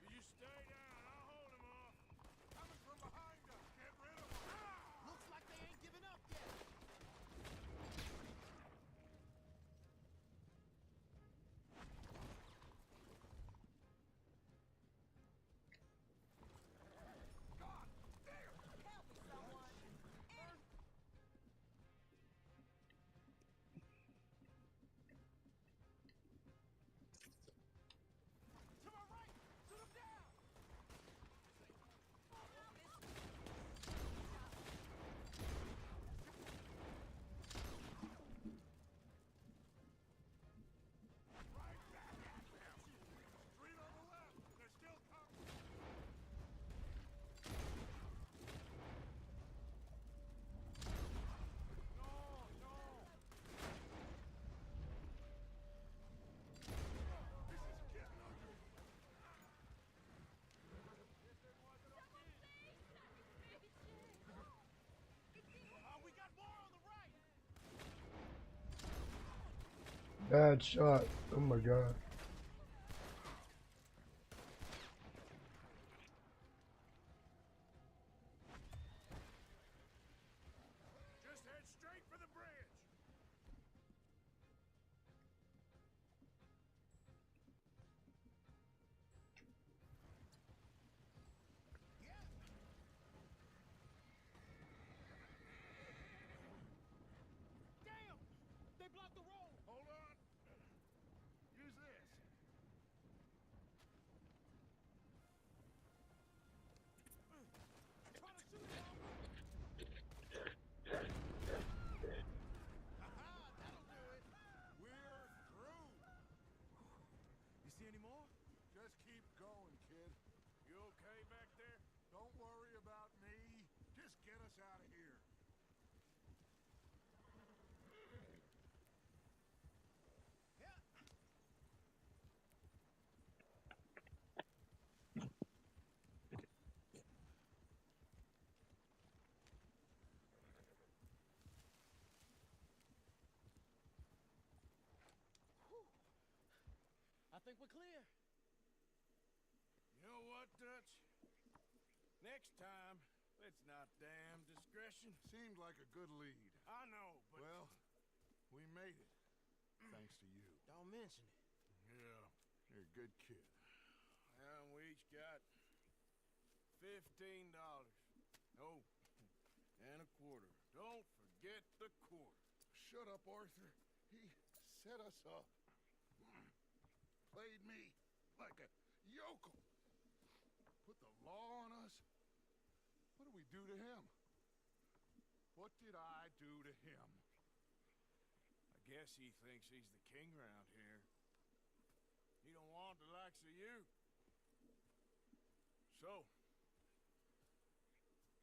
You stay down. I'll hold him off. Coming from behind us. Get rid of him. Looks like they ain't giving up yet. God damn! Help me, someone. To my right! Shoot him down! Right back at them! Street on the left! They're still coming! No, no! This is getting ugly! We got more on the right! Bad shot. Oh my god. Just head straight for the bridge! Damn! They blocked the road! Hold on! Use this! Try to shoot it, Aha! That'll do it! We're through! You see any more? Just keep going, kid. You okay back there? Don't worry about me. Just get us out of here. Yeah. I think we're clear. You know what, Dutch? Next time, let's not damn discretion. Seemed like a good lead. I know, but... Well, we made it. Thanks to you. Don't mention it. Yeah, you're a good kid. And we each got $15. Oh, and a quarter. Don't forget the quarter. Shut up, Arthur. He set us up. Played me like a yokel. Put the law on us. What did we do to him? What did I do to him? I guess he thinks he's the king around here. He don't want the likes of you. So,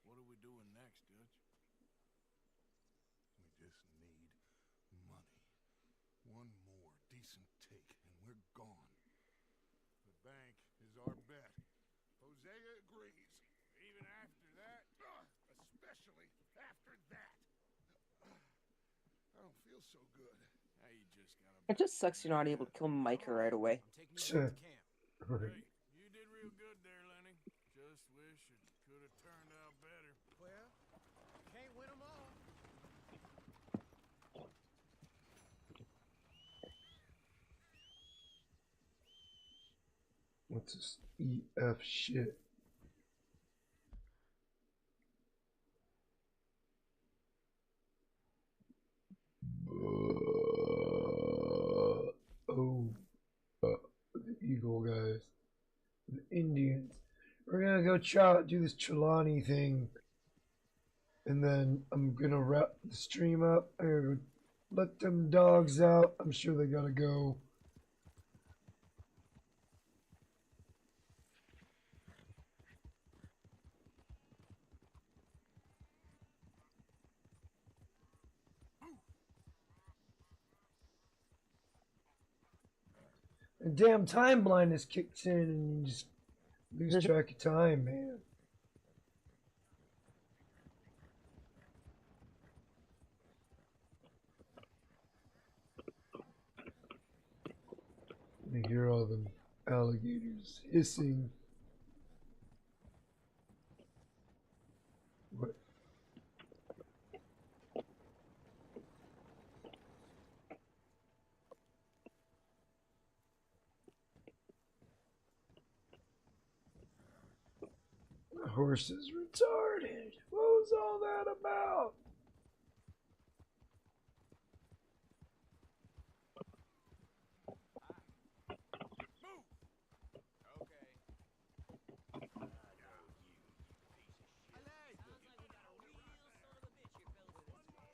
what are we doing next, Dutch? We just need money. One more decent take, and we're gone. The bank is our bet. Hosea agrees. Even after that, especially after that. I don't feel so good. Now you just gotta. It just sucks you're not able to kill Micah right away. Sure. Hey, you did real good there, Lenny. Just wish it could have turned out better. Well, can't win them all. What's this EF shit? The Eagle guys. The Indians. We're gonna go do this Trelawney thing. And then I'm gonna wrap the stream up. I'm gonna let them dogs out. I'm sure they gotta go. The damn time blindness kicks in and you just lose track of time, man. You hear all the alligators hissing. What? The horse is retarded. What was all that about?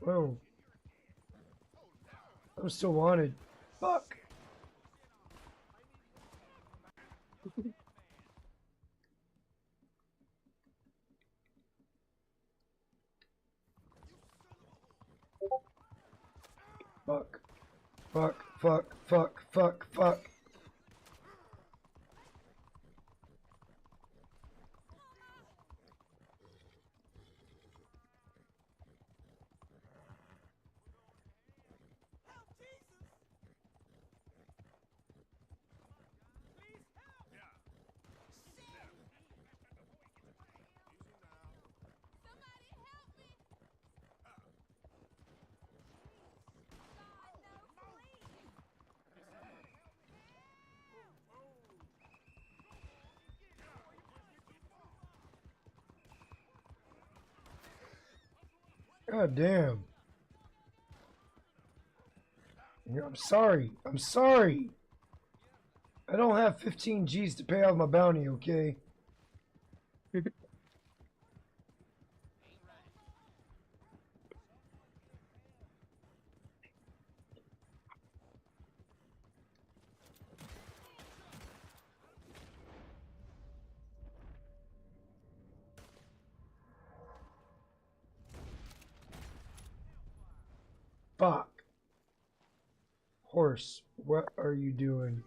Whoa. I'm still wanted. Fuck. Fuck. Fuck. Fuck. Fuck. Fuck. Fuck. God damn. Yeah, I'm sorry. I'm sorry. I don't have 15 G's to pay off my bounty, okay? Fuck. Horse, what are you doing?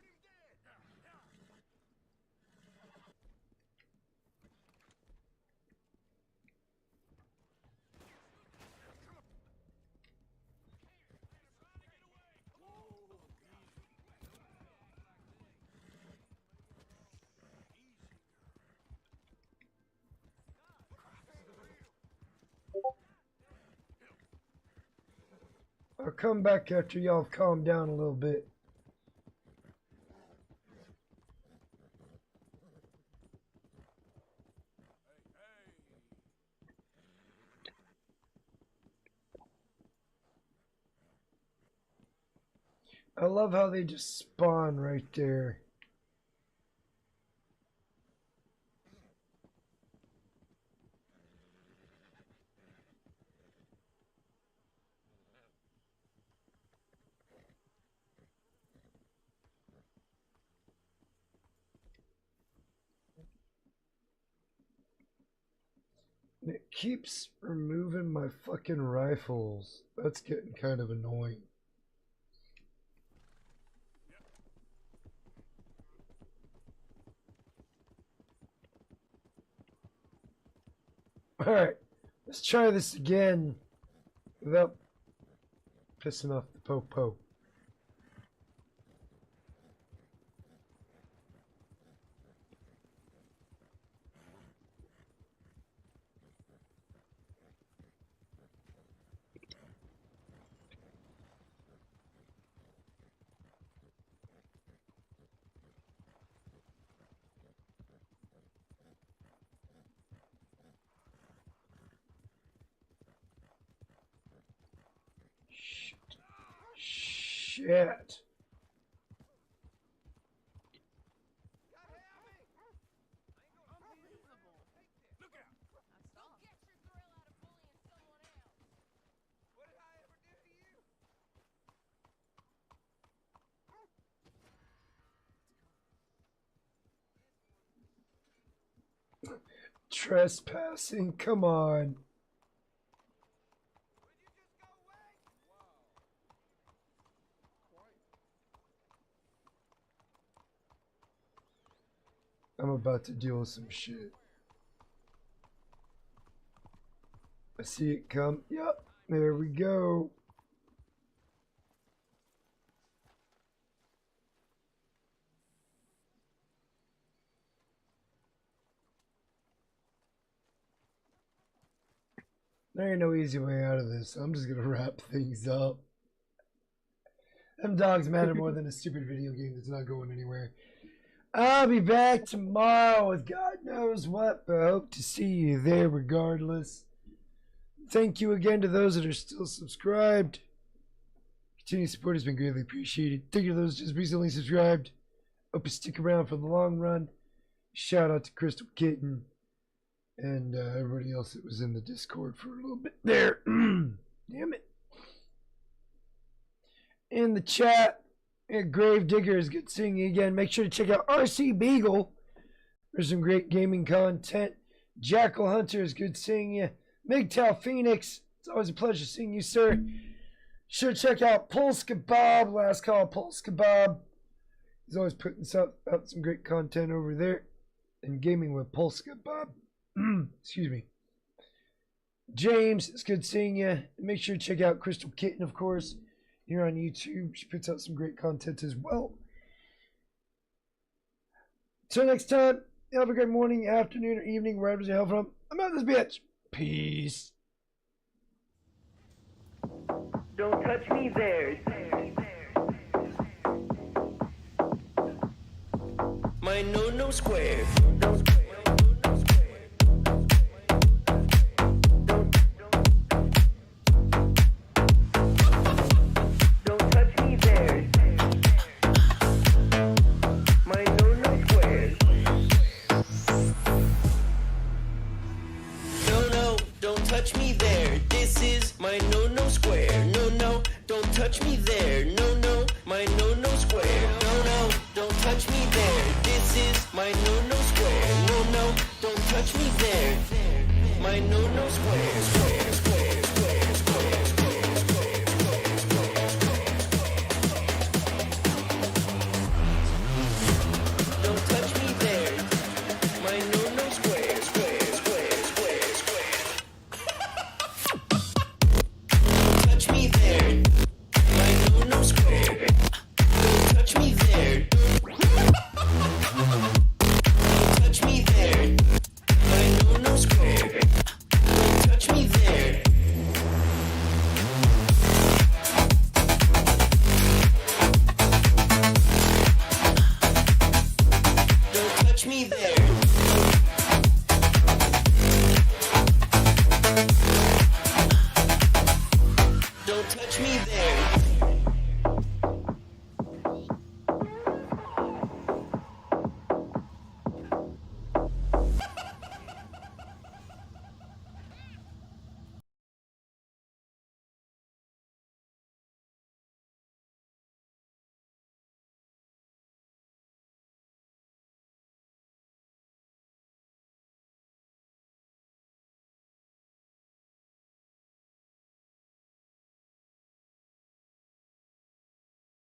I'll come back after y'all have calmed down a little bit. I love how they just spawn right there. It keeps removing my fucking rifles. That's getting kind of annoying. Alright, let's try this again without pissing off the po-po. Shit. Trespassing, come on. I'm about to deal with some shit. I see it come. Yep, there we go. There ain't no easy way out of this. I'm just gonna wrap things up. Them dogs matter more than a stupid video game that's not going anywhere. I'll be back tomorrow with God knows what, but I hope to see you there regardless. Thank you again to those that are still subscribed. Continued support has been greatly appreciated. Thank you to those just recently subscribed. Hope you stick around for the long run. Shout out to Crystal Kitten and everybody else that was in the Discord for a little bit there. Damn it. In the chat. Grave Digger is good seeing you again. Make sure to check out RC Beagle for some great gaming content. Jackal Hunter is good seeing you. MGTOW Phoenix, it's always a pleasure seeing you, sir. Sure, check out Pulse Kebab. Last call, Pulse Kebab. He's always putting out some great content over there. And gaming with Pulse Kebab. Excuse me. James, it's good seeing you. Make sure to check out Crystal Kitten, of course. Here on YouTube, she puts out some great content as well. Till next time, have a great morning, afternoon, or evening, wherever you hail from. I'm out of this bitch. Peace. Don't touch me there. My no square. Touch me there. This is my no square. No, don't touch me there. No, my no square. No, don't touch me there. This is my no square. No, don't touch me there. My no square.